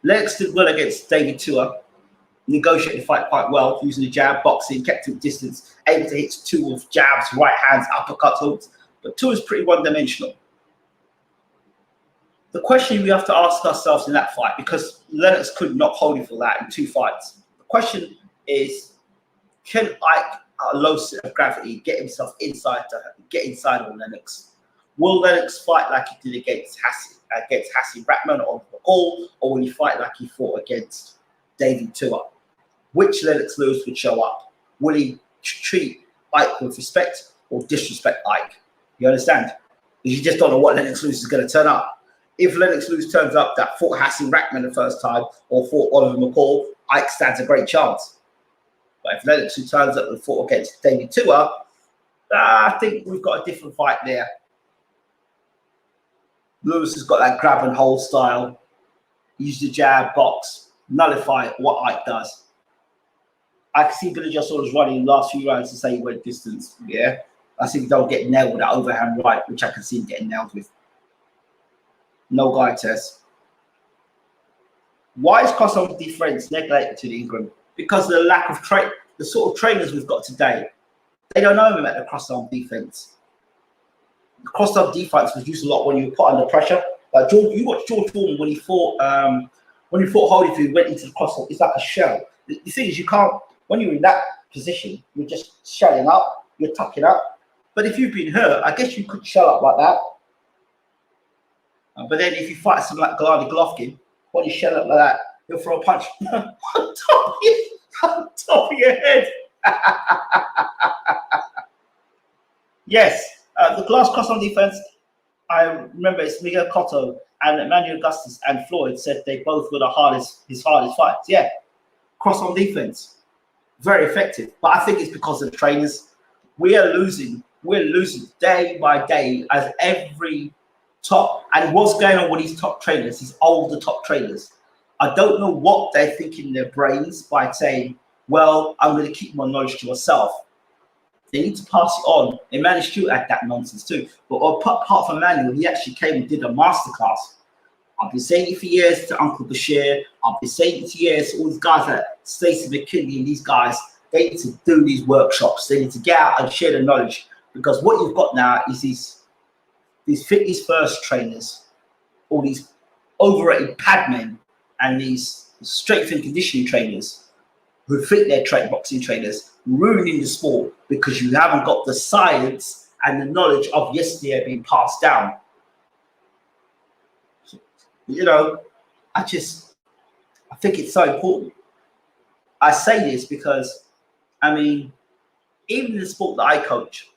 Lennox did well against David Tua, negotiated the fight quite well, using the jab, boxing, kept him at distance, able to hit Tua with jabs, right hands, uppercuts, hooks. But Tua's pretty one-dimensional. The question we have to ask ourselves in that fight, because Lennox could not hold him for that in 2 fights. The question is, can Ike, at a low center of gravity, get himself inside on Lennox? Will Lennox fight like he did against Hassie Ratman or McCall, or will he fight like he fought against David Tua? Which Lennox Lewis would show up? Will he treat Ike with respect or disrespect Ike? You understand? Because you just don't know what Lennox Lewis is going to turn up. If Lennox Lewis turns up that fought Hassie Ratman the first time or fought Oliver McCall, Ike stands a great chance. But if Lennox turns up and fought against David Tua, I think we've got a different fight there. Lewis has got that grab and hold style. Use the jab, box, nullify what Ike does. I can see Billy Joe Saunders running the last few rounds to say he went distance. Yeah, I think they'll get nailed with that overhand right, which I can see him getting nailed with. No guy test. Why is cross-arm defense neglected in England? Because of the lack of the sort of trainers we've got today. They don't know about the cross-arm defense. The cross-arm defense was used a lot when you were put under pressure. Like you watch George Foreman when he fought Holyfield, went into the cross-arm. It's like a shell. The thing is, you can't, when you're in that position, you're just shelling up, you're tucking up. But if you've been hurt, I guess you could shell up like that. But then if you fight someone like Gennady Golovkin, when you shell up like that, he'll throw a punch on top of your head. Yes, the glass cross-arm defense, I remember it's Miguel Cotto and Emmanuel Augustus and Floyd said they both were his hardest fights. Yeah, cross-arm defense, very effective. But I think it's because of the trainers. We're losing day by day as every top, and what's going on with these top trainers, these older top trainers. I don't know what they're thinking in their brains by saying, well, I'm going to keep my knowledge to myself. They need to pass it on. Emmanuel Stewart had that nonsense too. But apart from Emmanuel, he actually came and did a masterclass. I've been saying it for years to Uncle Bashir. I've been saying it for years to all these guys like Stacey McKinley and these guys. They need to do these workshops. They need to get out and share the knowledge. Because what you've got now is these fitness first trainers, all these overrated padmen, and these strength and conditioning trainers who think they're boxing trainers, ruining the sport because you haven't got the science and the knowledge of yesterday being passed down. You know, I think it's so important. I say this because, I mean, even in the sport that I coach,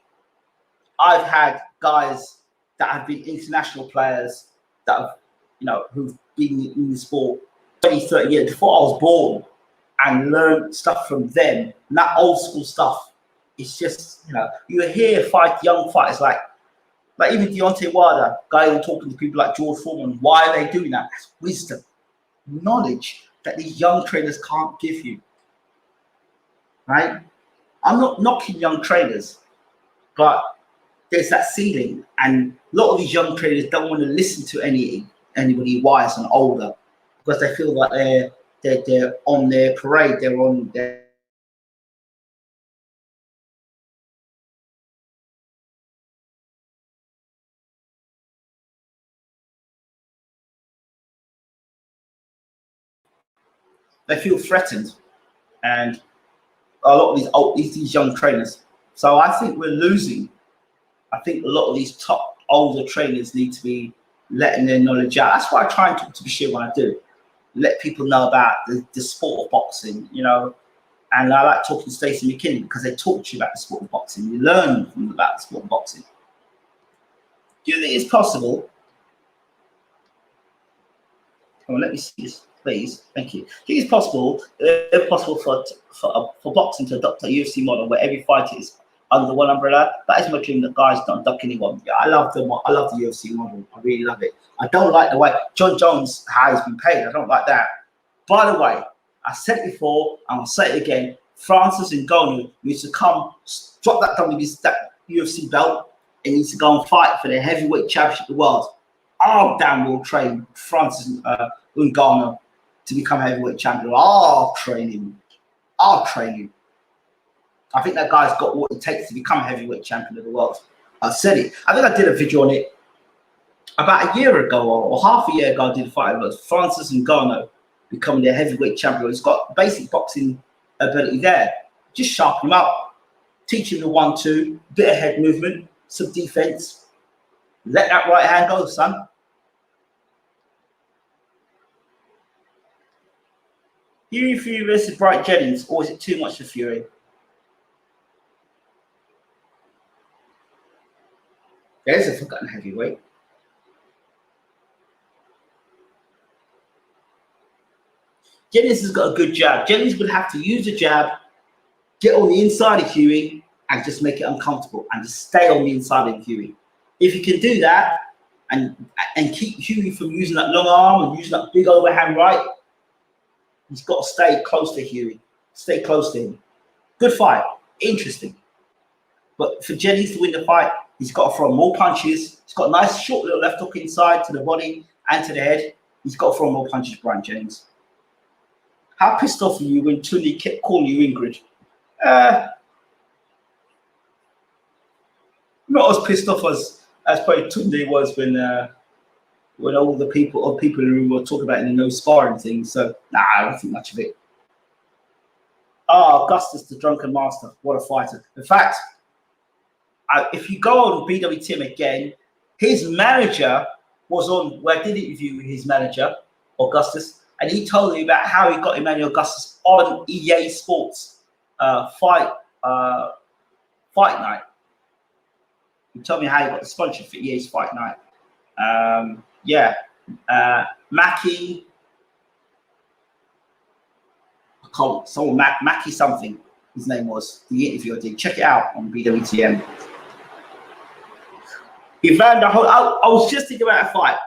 I've had guys that have been international players that have, who've been in the sport 20, 30 years before I was born and learned stuff from them. And that old school stuff, it's just, you hear young fighters like even Deontay Whtye, guy who's talking to people like George Foreman. Why are they doing that? That's wisdom, knowledge that these young trainers can't give you, right? I'm not knocking young trainers, but there's that ceiling, and a lot of these young traders don't want to listen to anybody wise and older because they feel like they're on their parade, they're on their they feel threatened, and a lot of these young trainers. So I think we're losing. I think a lot of these top older trainers need to be letting their knowledge out. That's why I try and talk to Bashir when I do. Let people know about the sport of boxing, you know. And I like talking to Stacey McKinney because they talk to you about the sport of boxing. You learn from them about the sport of boxing. Do you think it's possible? Come on, let me see this, please. Thank you. Do you think it's possible, for boxing to adopt a UFC model where every fighter is under one umbrella? That is my dream. That guys don't duck anyone. Yeah, I love the UFC model. I really love it. I don't like the way John Jones how he's been paid. I don't like that. By the way, I said it before, and I'll say it again. Francis Ngannou needs to come drop that UFC belt and needs to go and fight for the heavyweight championship of the world. I'll damn well train Francis Ngannou to become heavyweight champion. I'll train him. I'll train him. I think that guy's got what it takes to become heavyweight champion of the world. I said it. I think I did a video on it about a year ago or half a year ago. I did a fight with Francis Ngannou becoming the heavyweight champion. He's got basic boxing ability there. Just sharpen him up. Teach him the 1-2, bit of head movement, some defense. Let that right hand go, son. Fury versus Bright Jennings, or is it too much for Fury? There's a forgotten heavyweight. Jennings has got a good jab. Jennings would have to use the jab, get on the inside of Huey, and just make it uncomfortable, and just stay on the inside of Huey. If you can do that, and keep Huey from using that long arm and using that big overhand right, he's got to stay close to Huey. Stay close to him. Good fight. Interesting. But for Jennings to win the fight, he's got to throw more punches. He's got a nice short little left hook inside to the body and to the head. He's got to throw more punches, Brian Jennings. How pissed off are you when Tunde kept calling you Ingrid? Not as pissed off as probably Tunde was when all the people who were talking about in the no sparring thing. So nah, I don't think much of it. Augustus the Drunken Master, what a fighter! In fact, if you go on BWTM again, his manager was on where I did interview with his manager, Augustus, and he told me about how he got Emmanuel Augustus on EA Sports fight night. He told me how he got the sponsorship for EA's fight night. Mackie, Mackie something, his name was, the interview I did. Check it out on BWTM. Evander Holyfield, I was just thinking about a fight.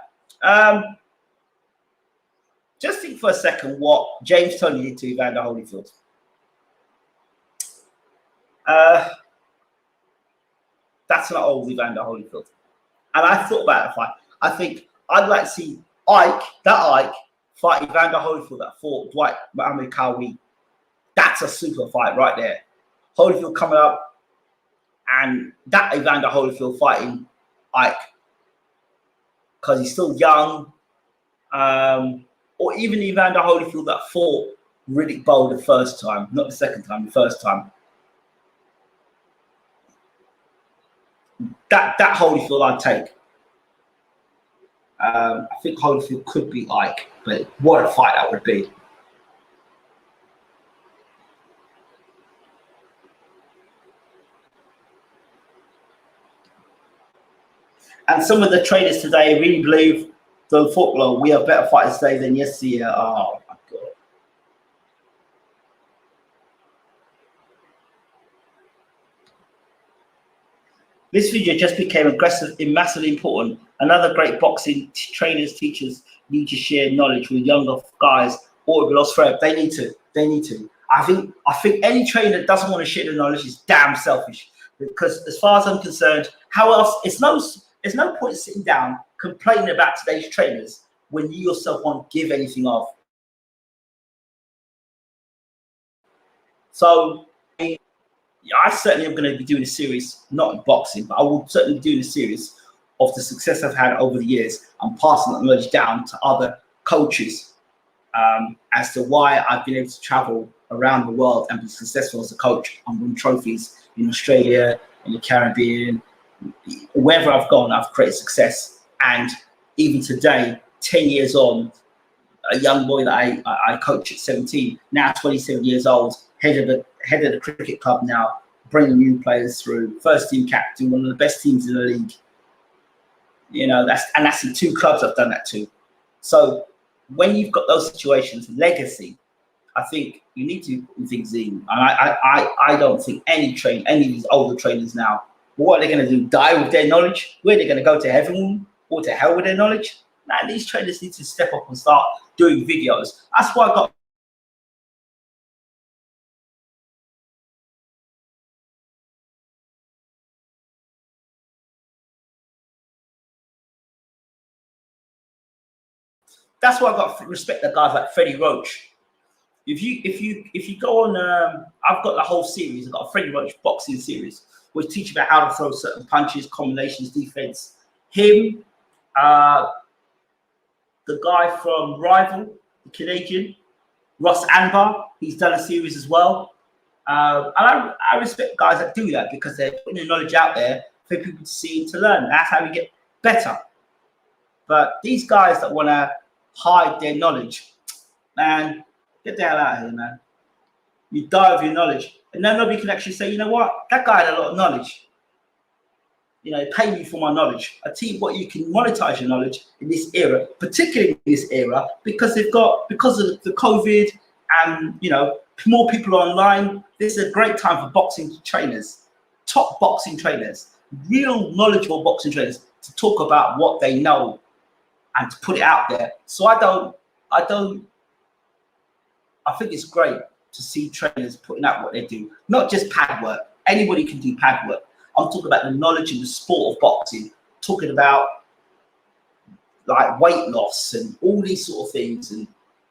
Just think for a second what James Toney did to Evander Holyfield. That's not old Evander Holyfield. And I thought about the fight. I think I'd like to see Ike fight Evander Holyfield that fought Dwight Muhammad Kawi. That's a super fight right there. Holyfield coming up, and that Evander Holyfield fighting Ike because he's still young. Or even Evander Holyfield that fought Riddick Bowe the first time, not the second time, the first time. That Holyfield I'd take. I think Holyfield could be Ike, but what a fight that would be. And some of the traders today really believe the football. We have better fighters today than yesterday. Oh my God. This video just became aggressive and massively important. Another great boxing trainers, teachers need to share knowledge with younger guys or with lost forever. They need to. I think any trainer that doesn't want to share the knowledge is damn selfish. Because as far as I'm concerned, how else? There's no point sitting down complaining about today's trainers when you yourself won't give anything off. So I certainly am going to be doing a series, not in boxing, but I will certainly be doing a series of the success I've had over the years and passing that knowledge down to other coaches as to why I've been able to travel around the world and be successful as a coach and win trophies in Australia, in the Caribbean, wherever I've gone, I've created success. And even today, 10 years on, a young boy that I coach at 17, now 27 years old, head of the cricket club now, bringing new players through, first team captain, one of the best teams in the league. You know, that's in 2 clubs I've done that to. So when you've got those situations, legacy, I think you need to put things in. And I don't think any of these older trainers now, what are they going to do? Die with their knowledge? Where are they going to go, to heaven or to hell with their knowledge? Now these trainers need to step up and start doing videos. That's why I got. That's why I got to respect the guys like Freddie Roach. If you go on, I've got the whole series. I've got a Freddie Roach boxing series, which teach about how to throw certain punches, combinations, defense. Him, the guy from Rival, the Canadian, Ross Anbar, he's done a series as well. And I respect guys that do that because they're putting the knowledge out there for people to see and to learn. That's how we get better. But these guys that want to hide their knowledge, man, get the hell out of here, man. You die with your knowledge. And then nobody can actually say, you know what, that guy had a lot of knowledge. You know, pay me for my knowledge. I tell you what, you can monetize your knowledge in this era, particularly in this era, because because of the COVID and, you know, more people are online. This is a great time for boxing trainers, top boxing trainers, real knowledgeable boxing trainers to talk about what they know and to put it out there. So I think it's great to see trainers putting out what they do, not just pad work. Anybody can do pad work. I'm talking about the knowledge in the sport of boxing, talking about like weight loss and all these sort of things,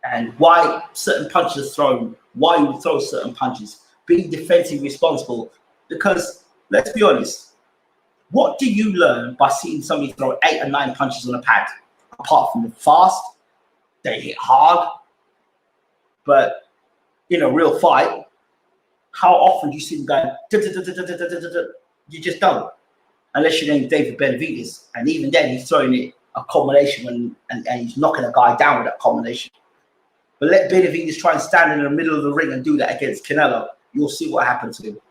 and why certain punches are thrown, why you throw certain punches, being defensively responsible. Because let's be honest, what do you learn by seeing somebody throw 8 or 9 punches on a pad? Apart from the fast, they hit hard, but in a real fight, how often do you see them going? You just don't, unless your name's David Benavidez, and even then he's throwing it a combination and he's knocking a guy down with that combination. But let Benavidez try and stand in the middle of the ring and do that against Canelo. You'll see what happens to him.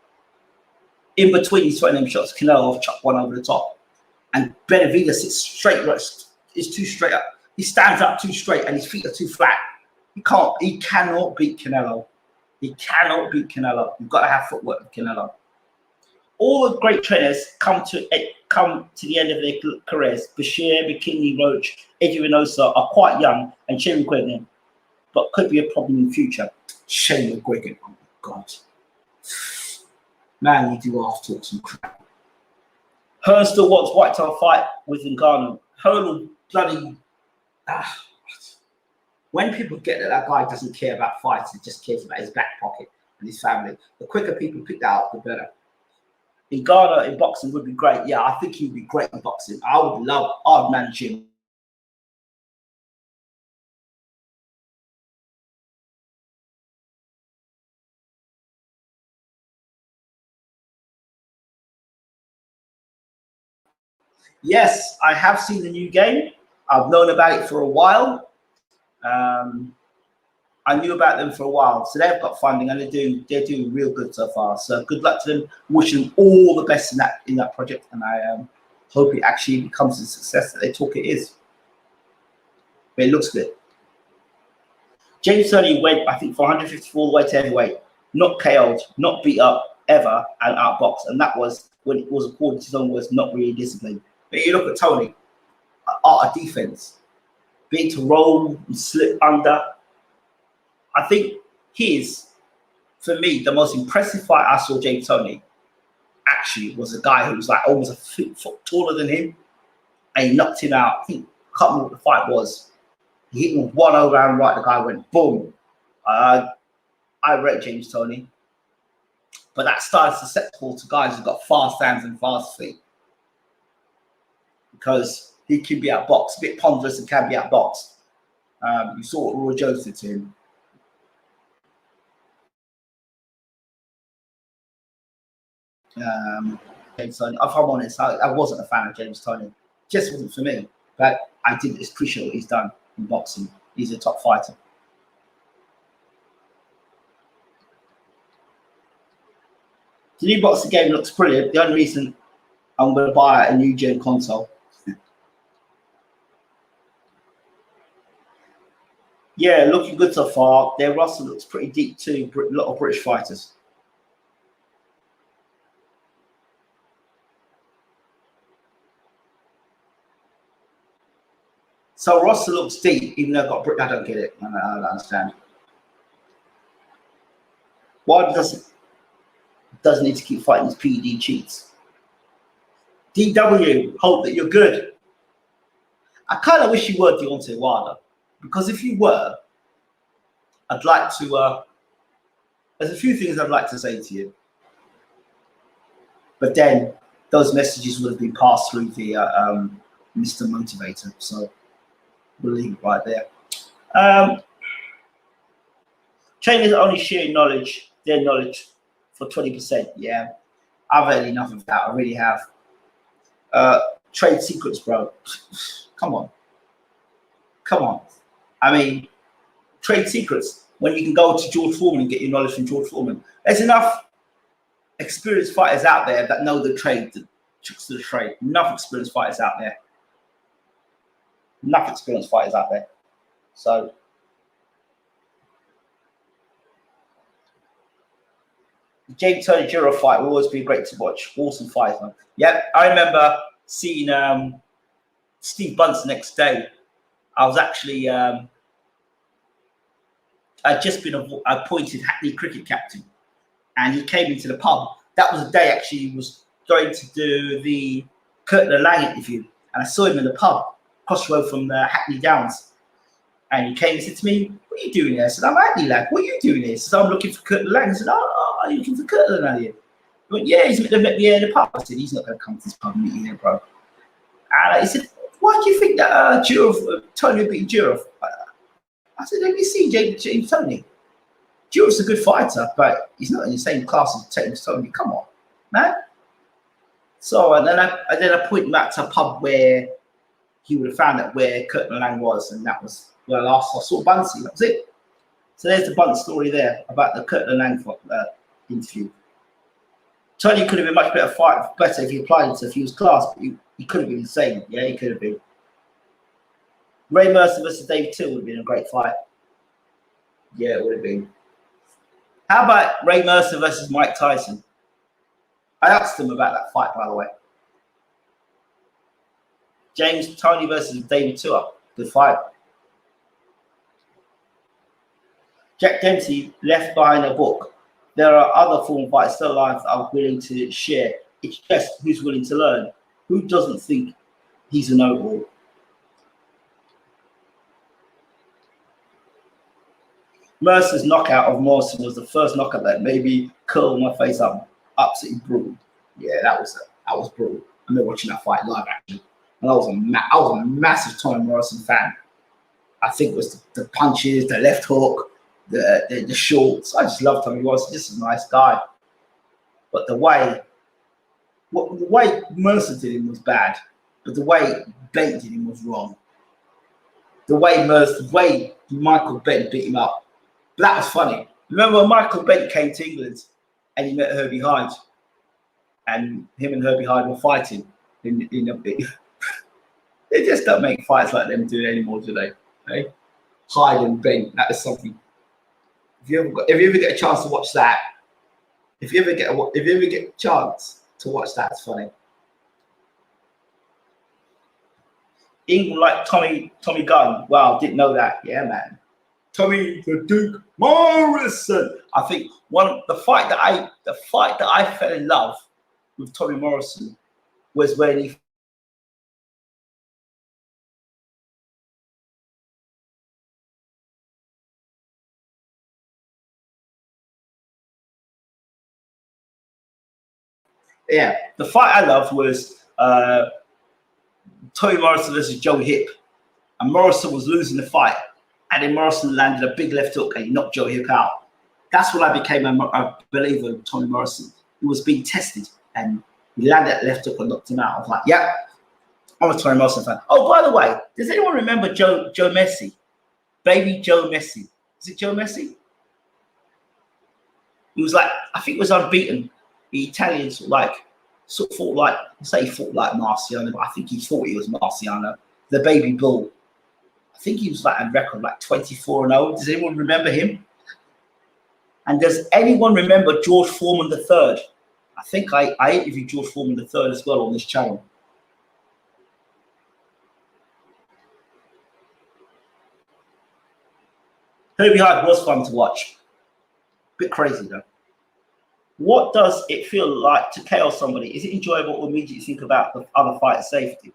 In between, he's throwing them shots. Canelo will chuck one over the top, and Benavidez sits straight. Is too straight up. He stands up too straight, and his feet are too flat. He cannot beat Canelo. He cannot beat Canelo. You've got to have footwork with Canelo. All the great trainers come to the end of their careers. Bashir, McKinney, Roach, Eddie Reynoso are quite young, and Shane McGuigan, but could be a problem in the future. Shane McGuigan, oh my God. Man, you do half talk some crap. Hearn still wants Whyte to fight with Ngannou. Hearn will bloody... When people get that guy doesn't care about fights, he just cares about his back pocket and his family, the quicker people pick that up, the better. Ngannou in boxing would be great. Yeah, I think he would be great in boxing. I'd manage him. Yes, I have seen the new game. I've known about it for a while. I knew about them for a while, so they've got funding and they're doing real good so far. So good luck to them. Wishing them all the best in that project, and I hope it actually becomes the success that they talk it is. But it looks good. James Toney went, I think, for 154 all the way to heavyweight, not KO'd, not beat up ever, and outboxed, and that was when it was, according to his own words, not really disciplined. But you look at Toney, art of defense, being to roll and slip under. I think for me, the most impressive fight I saw James Toney actually was a guy who was like almost a foot taller than him, and he knocked him out. I think, I can't remember what the fight was. He hit him with one overhand right, the guy went boom. I rate James Toney, but that style is susceptible to guys who've got fast hands and fast feet, because he can be outboxed, a bit ponderous and can be outboxed. You saw what Roy Jones did to him. James Toney. If I'm honest, I wasn't a fan of James Toney. Just wasn't for me. But I did appreciate what he's done in boxing. He's a top fighter. The new boxing game looks brilliant. The only reason I'm going to buy a new gen console. Yeah, looking good so far. Their roster looks pretty deep too. A lot of British fighters. So roster looks deep, even though I've got I don't get it. I don't understand. Why doesn't need to keep fighting these PED cheats? DW, hope that you're good. I kind of wish you were Deontay Wilder, because if you were, I'd like to. There's a few things I'd like to say to you, but then those messages would have been passed through the Mr. Motivator. So we'll leave it right there. Trainers only share their knowledge for 20%. Yeah, I've had enough of that. I really have. Trade secrets, bro. Come on. I mean, trade secrets when you can go to George Foreman and get your knowledge from George Foreman. There's enough experienced fighters out there that know the trade, the tricks to the trade. Enough experienced fighters out there. So the James Toney Jiro fight will always be great to watch. Awesome fight, man. Yeah, I remember seeing Steve Bunce the next day. I was actually I'd just been appointed Hackney cricket captain, and he came into the pub. That was the day actually he was going to do the Curtin Lang interview, and I saw him in the pub across the road from the Hackney Downs. And he came and said to me, "What are you doing here?" I said, "I'm Hackney Lang. What are you doing here?" He said, "I'm looking for Curtin Lang." I said, "Oh, are you looking for Curtin Lang here?" He went, "Yeah, he's met me here in the pub." I said, "He's not going to come to this pub and meet you here, bro." And he said, "Why do you think that Tony would beat Jurov?" I said, "Have you seen James Toney? Jurov's a good fighter, but he's not in the same class as James Toney. Come on, man." So and then I pointed him out to a pub where he would have found out where Curtin Lang was, and that was where I saw Buncey. That was it. So there's the Bunce story there about the Curtin Lang interview. Tony could have been much better if he applied himself. He was class, but he could have been insane. Yeah, he could have been. Ray Mercer versus Dave Till would have been a great fight. Yeah, it would have been. How about Ray Mercer versus Mike Tyson? I asked him about that fight, by the way. James Toney versus David Tua. Good fight. Jack Dempsey left behind a book. There are other former fighters still alive that are willing to share. It's just who's willing to learn. Who doesn't think he's a know-all? Mercer's knockout of Morrison was the first knockout that maybe curled my face up. Absolutely brutal. Yeah, that was brutal. I remember watching that fight live actually, and I was a massive Tommy Morrison fan. I think it was the punches, the left hook, the shorts. I just loved Tommy Morrison. Just a nice guy. But the way Mercer did him was bad, but the way Bent did him was wrong. The way Michael Bent beat him up. But that was funny. Remember when Michael Bent came to England and he met Herbie Hyde, and him and Herbie Hyde were fighting in a bit. They just don't make fights like them do anymore, do they? Okay? Hyde and Bent, that is something. If you ever get a chance to watch that, if you ever get a chance to watch that, it's funny. England like Tommy Gunn. Wow, didn't know that. Yeah, man. Tommy the Duke Morrison. I think the fight that I fell in love with Tommy Morrison was when he the fight I loved was Tommy Morrison versus Joe Hip, and Morrison was losing the fight, and then Morrison landed a big left hook and he knocked Joe Hip out. That's when I became a believer in Tommy Morrison. He was being tested and he landed that left hook and knocked him out. I was like, yeah, I'm a Tommy Morrison fan. Oh, by the way, does anyone remember Joe Messi? Baby Joe Messi. Is it Joe Messi? He was like, I think he was unbeaten. The Italians sort of fought like, say he fought like Marciano, but I think he thought he was Marciano. The baby bull. I think he was like a record like 24-0. Does anyone remember him? And does anyone remember George Foreman III? I think I interviewed George Foreman III as well on this channel. Who Behind was fun to watch. Bit crazy though. What does it feel like to KO somebody? Is it enjoyable or immediately think about the other fighter's safety?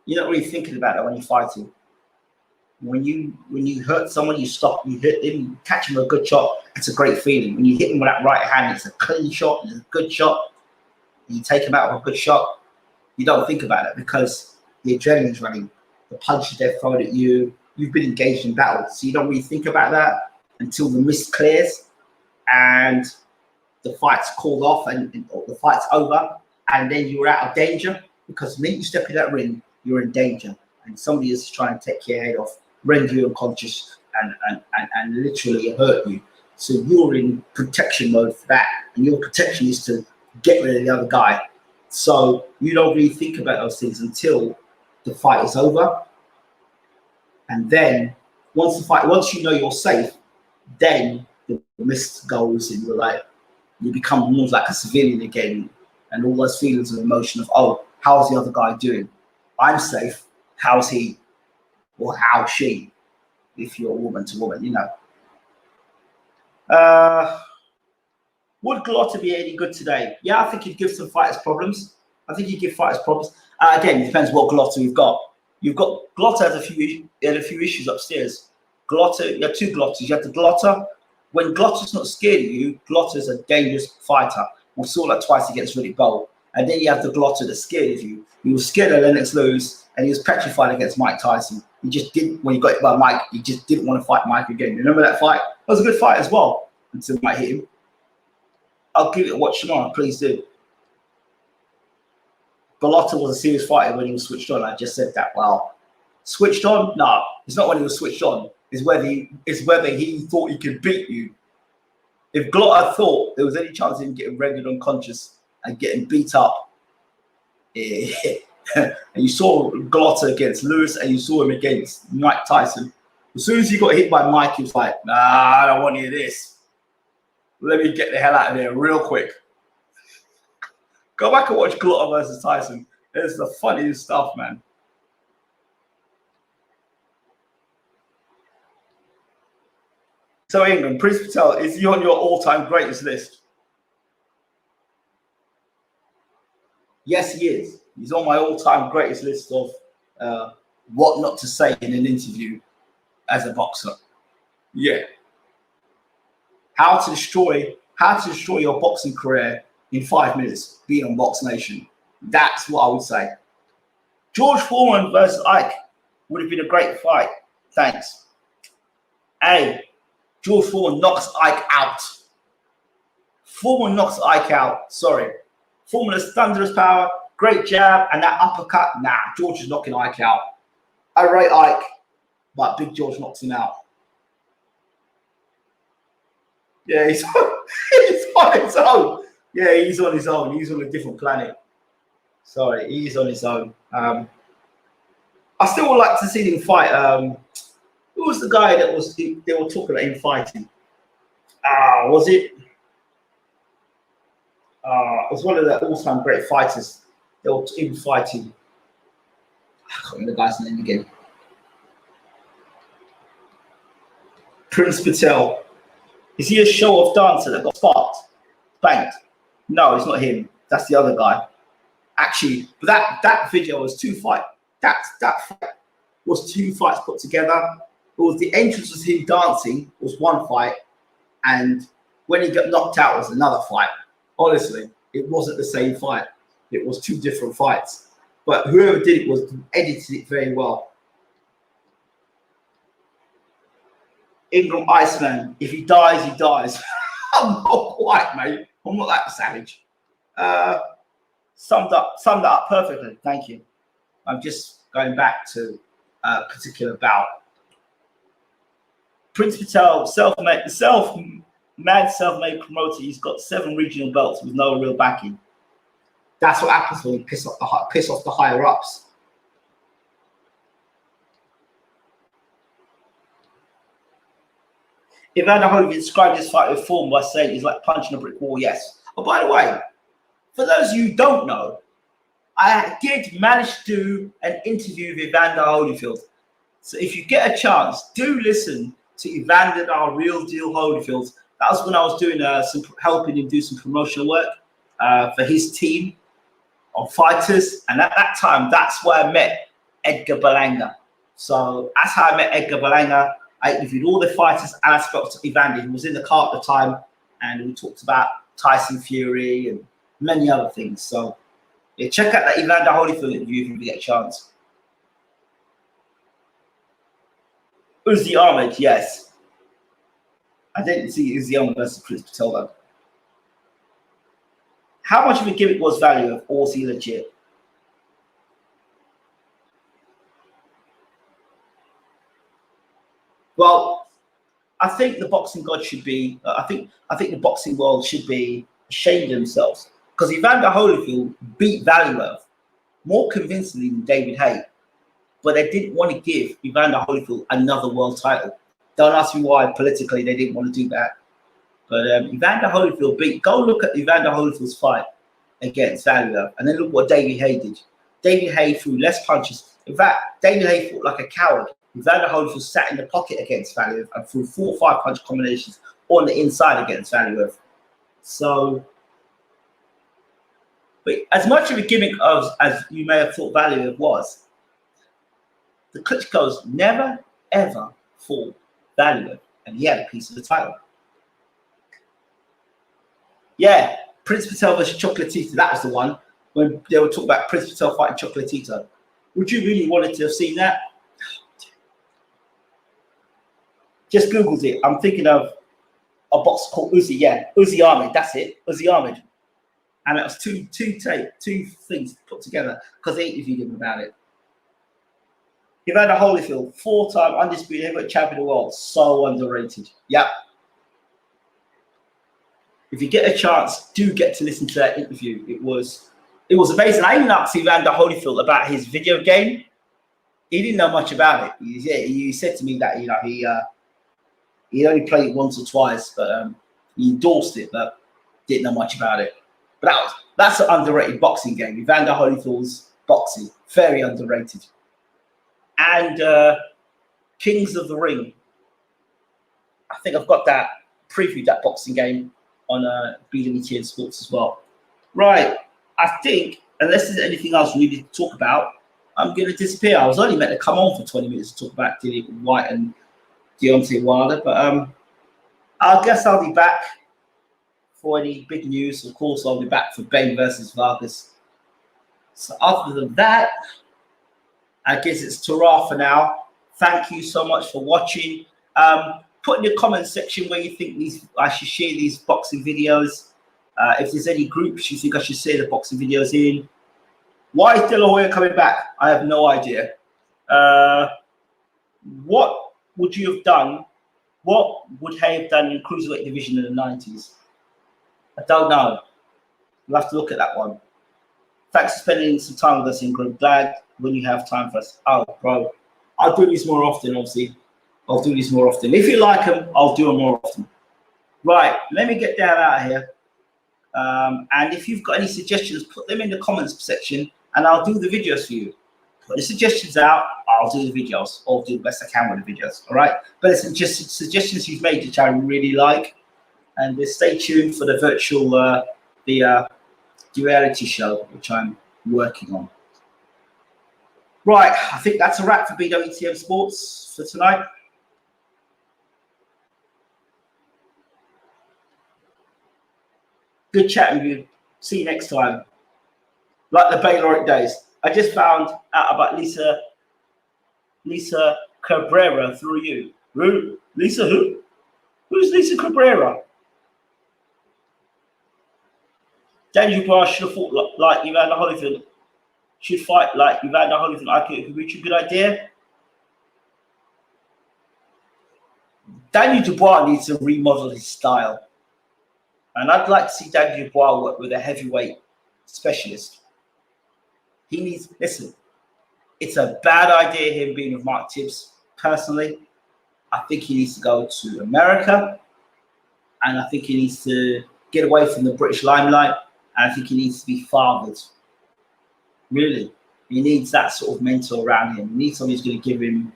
You're not really thinking about that when you're fighting. When you hurt someone, you stop, you hit them, you catch them with a good shot. It's a great feeling. When you hit them with that right hand, it's a clean shot, it's a good shot. You take them out with a good shot. You don't think about it because the adrenaline's running. The punches they're throwing at you. You've been engaged in battle, so you don't really think about that until the mist clears and the fight's called off and the fight's over, and then you're out of danger because the minute you step in that ring, you're in danger, and somebody is trying to take your head off, render you unconscious, and literally hurt you. So you're in protection mode for that, and your protection is to get rid of the other guy. So you don't really think about those things until the fight is over. And then once you know you're safe, then the mist goes and you become almost like a civilian again, and all those feelings of emotion of, oh, how's the other guy doing? I'm safe. How's he? Or how's she? If you're woman to woman, you know. Would Glotter be any good today? Yeah, I think he'd give some fighters problems. I think he'd give fighters problems. Again, it depends what Glotter we've got. You've got Glotter has a few issues upstairs. Glotter, you have two Glotters. You have the Glotter. When Glotter's not scared of you, Glotter's a dangerous fighter. We saw that twice against Riddick Bowe. And then you have the Glotter that's scared of you. He was scared of Lennox Lewis, and he was petrified against Mike Tyson. He just didn't, when he got hit by Mike, he just didn't want to fight Mike again. Remember that fight? That was a good fight as well, until Mike hit him. I'll give it a watch tomorrow, please do. Bellotta was a serious fighter when he was switched on. I just said that. Well, switched on? No, it's not when he was switched on. It's whether he thought he could beat you. If Glotter thought there was any chance of him getting rendered unconscious and getting beat up, and you saw Glotter against Lewis and you saw him against Mike Tyson. As soon as he got hit by Mike, he was like, nah, I don't want any of this. Let me get the hell out of here real quick. Go back and watch Glotter versus Tyson. It's the funniest stuff, man. So England, Prince Patel, is he on your all-time greatest list? Yes, he is. He's on my all-time greatest list of what not to say in an interview as a boxer. Yeah. How to destroy your boxing career in 5 minutes, be on Box Nation. That's what I would say. George Foreman versus Ike would have been a great fight. Thanks. Hey, George Foreman knocks Ike out. Foreman knocks Ike out. Sorry. Foreman has thunderous power, great jab, and that uppercut. Nah, George is knocking Ike out. I rate Ike, but Big George knocks him out. Yeah, he's on his own. Yeah, he's on his own. He's on a different planet. Sorry, he's on his own. I still would like to see him fight. Who was the guy that they were talking about him fighting? Was it? It was one of the all-time great fighters. They were even fighting. I can't remember the guy's name again. Prince Patel. Is he a show-off dancer that got sparked? Banked? No, it's not him. That's the other guy. Actually, but that video was two fights. That fight was two fights put together. It was the entrance was him dancing was one fight, and when he got knocked out was another fight. Honestly, it wasn't the same fight. it was 2 different fights. But whoever did it was edited it very well. Ingram Iceman, if he dies, he dies. I'm not quite, mate. I'm not that savage. Summed that up perfectly. Thank you. I'm just going back to a particular bout. Prince Patel, self-made promoter. He's got 7 regional belts with no real backing. That's what happens when you piss off the higher ups. Evander Holyfield described this fight with form by saying he's like punching a brick wall. Yes. Oh, by the way, for those of you who don't know, I did manage to do an interview with Evander Holyfield. So if you get a chance, do listen to Evander, our real deal Holyfield. That was when I was doing helping him do some promotional work for his team of fighters. And at that time, that's where I met Edgar Berlanga. So that's how I met Edgar Berlanga. I interviewed all the fighters and I spoke to Evander. He was in the car at the time, and we talked about Tyson Fury and many other things. So yeah, check out that Evander Holyfield interview if you get a chance. Uzi Ahmed, yes. I didn't see Uzi Ahmed versus Prince Patel though. How much of a gimmick was Value of, or was he legit? Well, I think the boxing god should be. I think the boxing world should be ashamed of themselves, because Evander Holyfield beat Valuev more convincingly than David Haye, but they didn't want to give Evander Holyfield another world title. Don't ask me why. Politically, they didn't want to do that. But Evander Holyfield beat. Go look at Evander Holyfield's fight against Valuev, and then look what David Haye did. David Haye threw less punches. In fact, David Haye fought like a coward. Evander Holyfield sat in the pocket against Valuev and threw 4 or 5 punch combinations on the inside against Valuev. So, but as much of a gimmick as you may have thought Valuev was, the Klitschko's never ever fought Valuev, and he had a piece of the title. Yeah, Prince Patel versus Chocolatito. That was the one when they were talking about Prince Patel fighting Chocolatito. Would you really wanted to have seen that? Just Googled it. I'm thinking of a boxer called Uzi. Yeah, Uzi Ahmed. That's it. Uzi Ahmed. And that was two things put together because they interviewed him about it. Evander Holyfield, 4-time undisputed heavyweight champion of the world. So underrated. Yep. If you get a chance, do get to listen to that interview. It was amazing. I even asked Evander Holyfield about his video game. He didn't know much about it. He said to me that he only played it once or twice, but he endorsed it, but didn't know much about it. But that's an underrated boxing game. Evander Holyfield's boxing, very underrated. And Kings of the Ring. I think I've got that previewed that boxing game on BWTM Sports as well. Right. I think, unless there's anything else we need to talk about, I'm going to disappear. I was only meant to come on for 20 minutes to talk about Dillian Whtye and Deontay Wilder, but I guess I'll be back for any big news. Of course, I'll be back for Ben versus Vargas. So other than that, I guess it's ta-ra for now. Thank you so much for watching. Put in the comment section where you think I should share these boxing videos. If there's any groups you think I should share the boxing videos in. Why is Dillian Whtye coming back? I have no idea. What would you have done? What would Haye have done in the cruiserweight division in the 90s? I don't know. We'll have to look at that one. Thanks for spending some time with us, Ingram. Glad when you have time for us. Oh, bro. I'll do these more often, obviously. I'll do these more often. If you like them, I'll do them more often. Right, let me get down out of here. And if you've got any suggestions, put them in the comments section and I'll do the videos for you. Put the suggestions out, I'll do the videos. I'll do the best I can with the videos, all right? But it's just suggestions you've made which I really like. And stay tuned for the virtual, the reality show, which I'm working on. Right, I think that's a wrap for BWTM Sports for tonight. Good chatting with you. See you next time. like the Bayloric days. I just found out about Lisa Cabrera through you. Who? Lisa who? Who's Lisa Cabrera? Daniel Dubois should have fought like Evander Holyfield. Should fight like Evander Holyfield. I think it could be a good idea. Daniel Dubois needs to remodel his style. And I'd like to see Daniel Dubois work with a heavyweight specialist. He needs, listen, it's a bad idea him being with Mark Tibbs. Personally, I think he needs to go to America. And I think he needs to get away from the British limelight. And I think he needs to be fathered. Really. He needs that sort of mentor around him. He needs somebody who's going to give him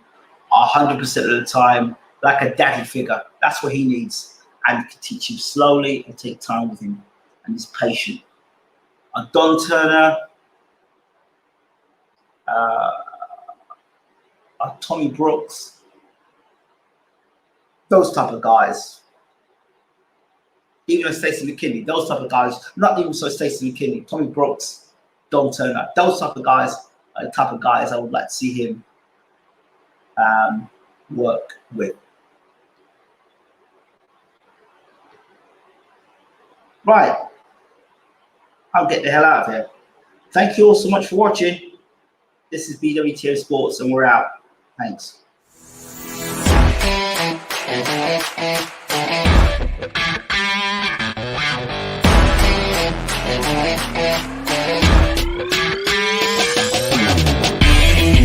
100% of the time, like a daddy figure. That's what he needs. And can teach him slowly and take time with him. And he's patient. Don Turner, Tommy Brooks, those type of guys. Even Stacey McKinney, those type of guys. Not even so Stacey McKinney, Tommy Brooks, Don Turner, those type of guys are the type of guys I would like to see him work with. Right. I'll get the hell out of here. Thank you all so much for watching. This is BWTM Sports and we're out. Thanks.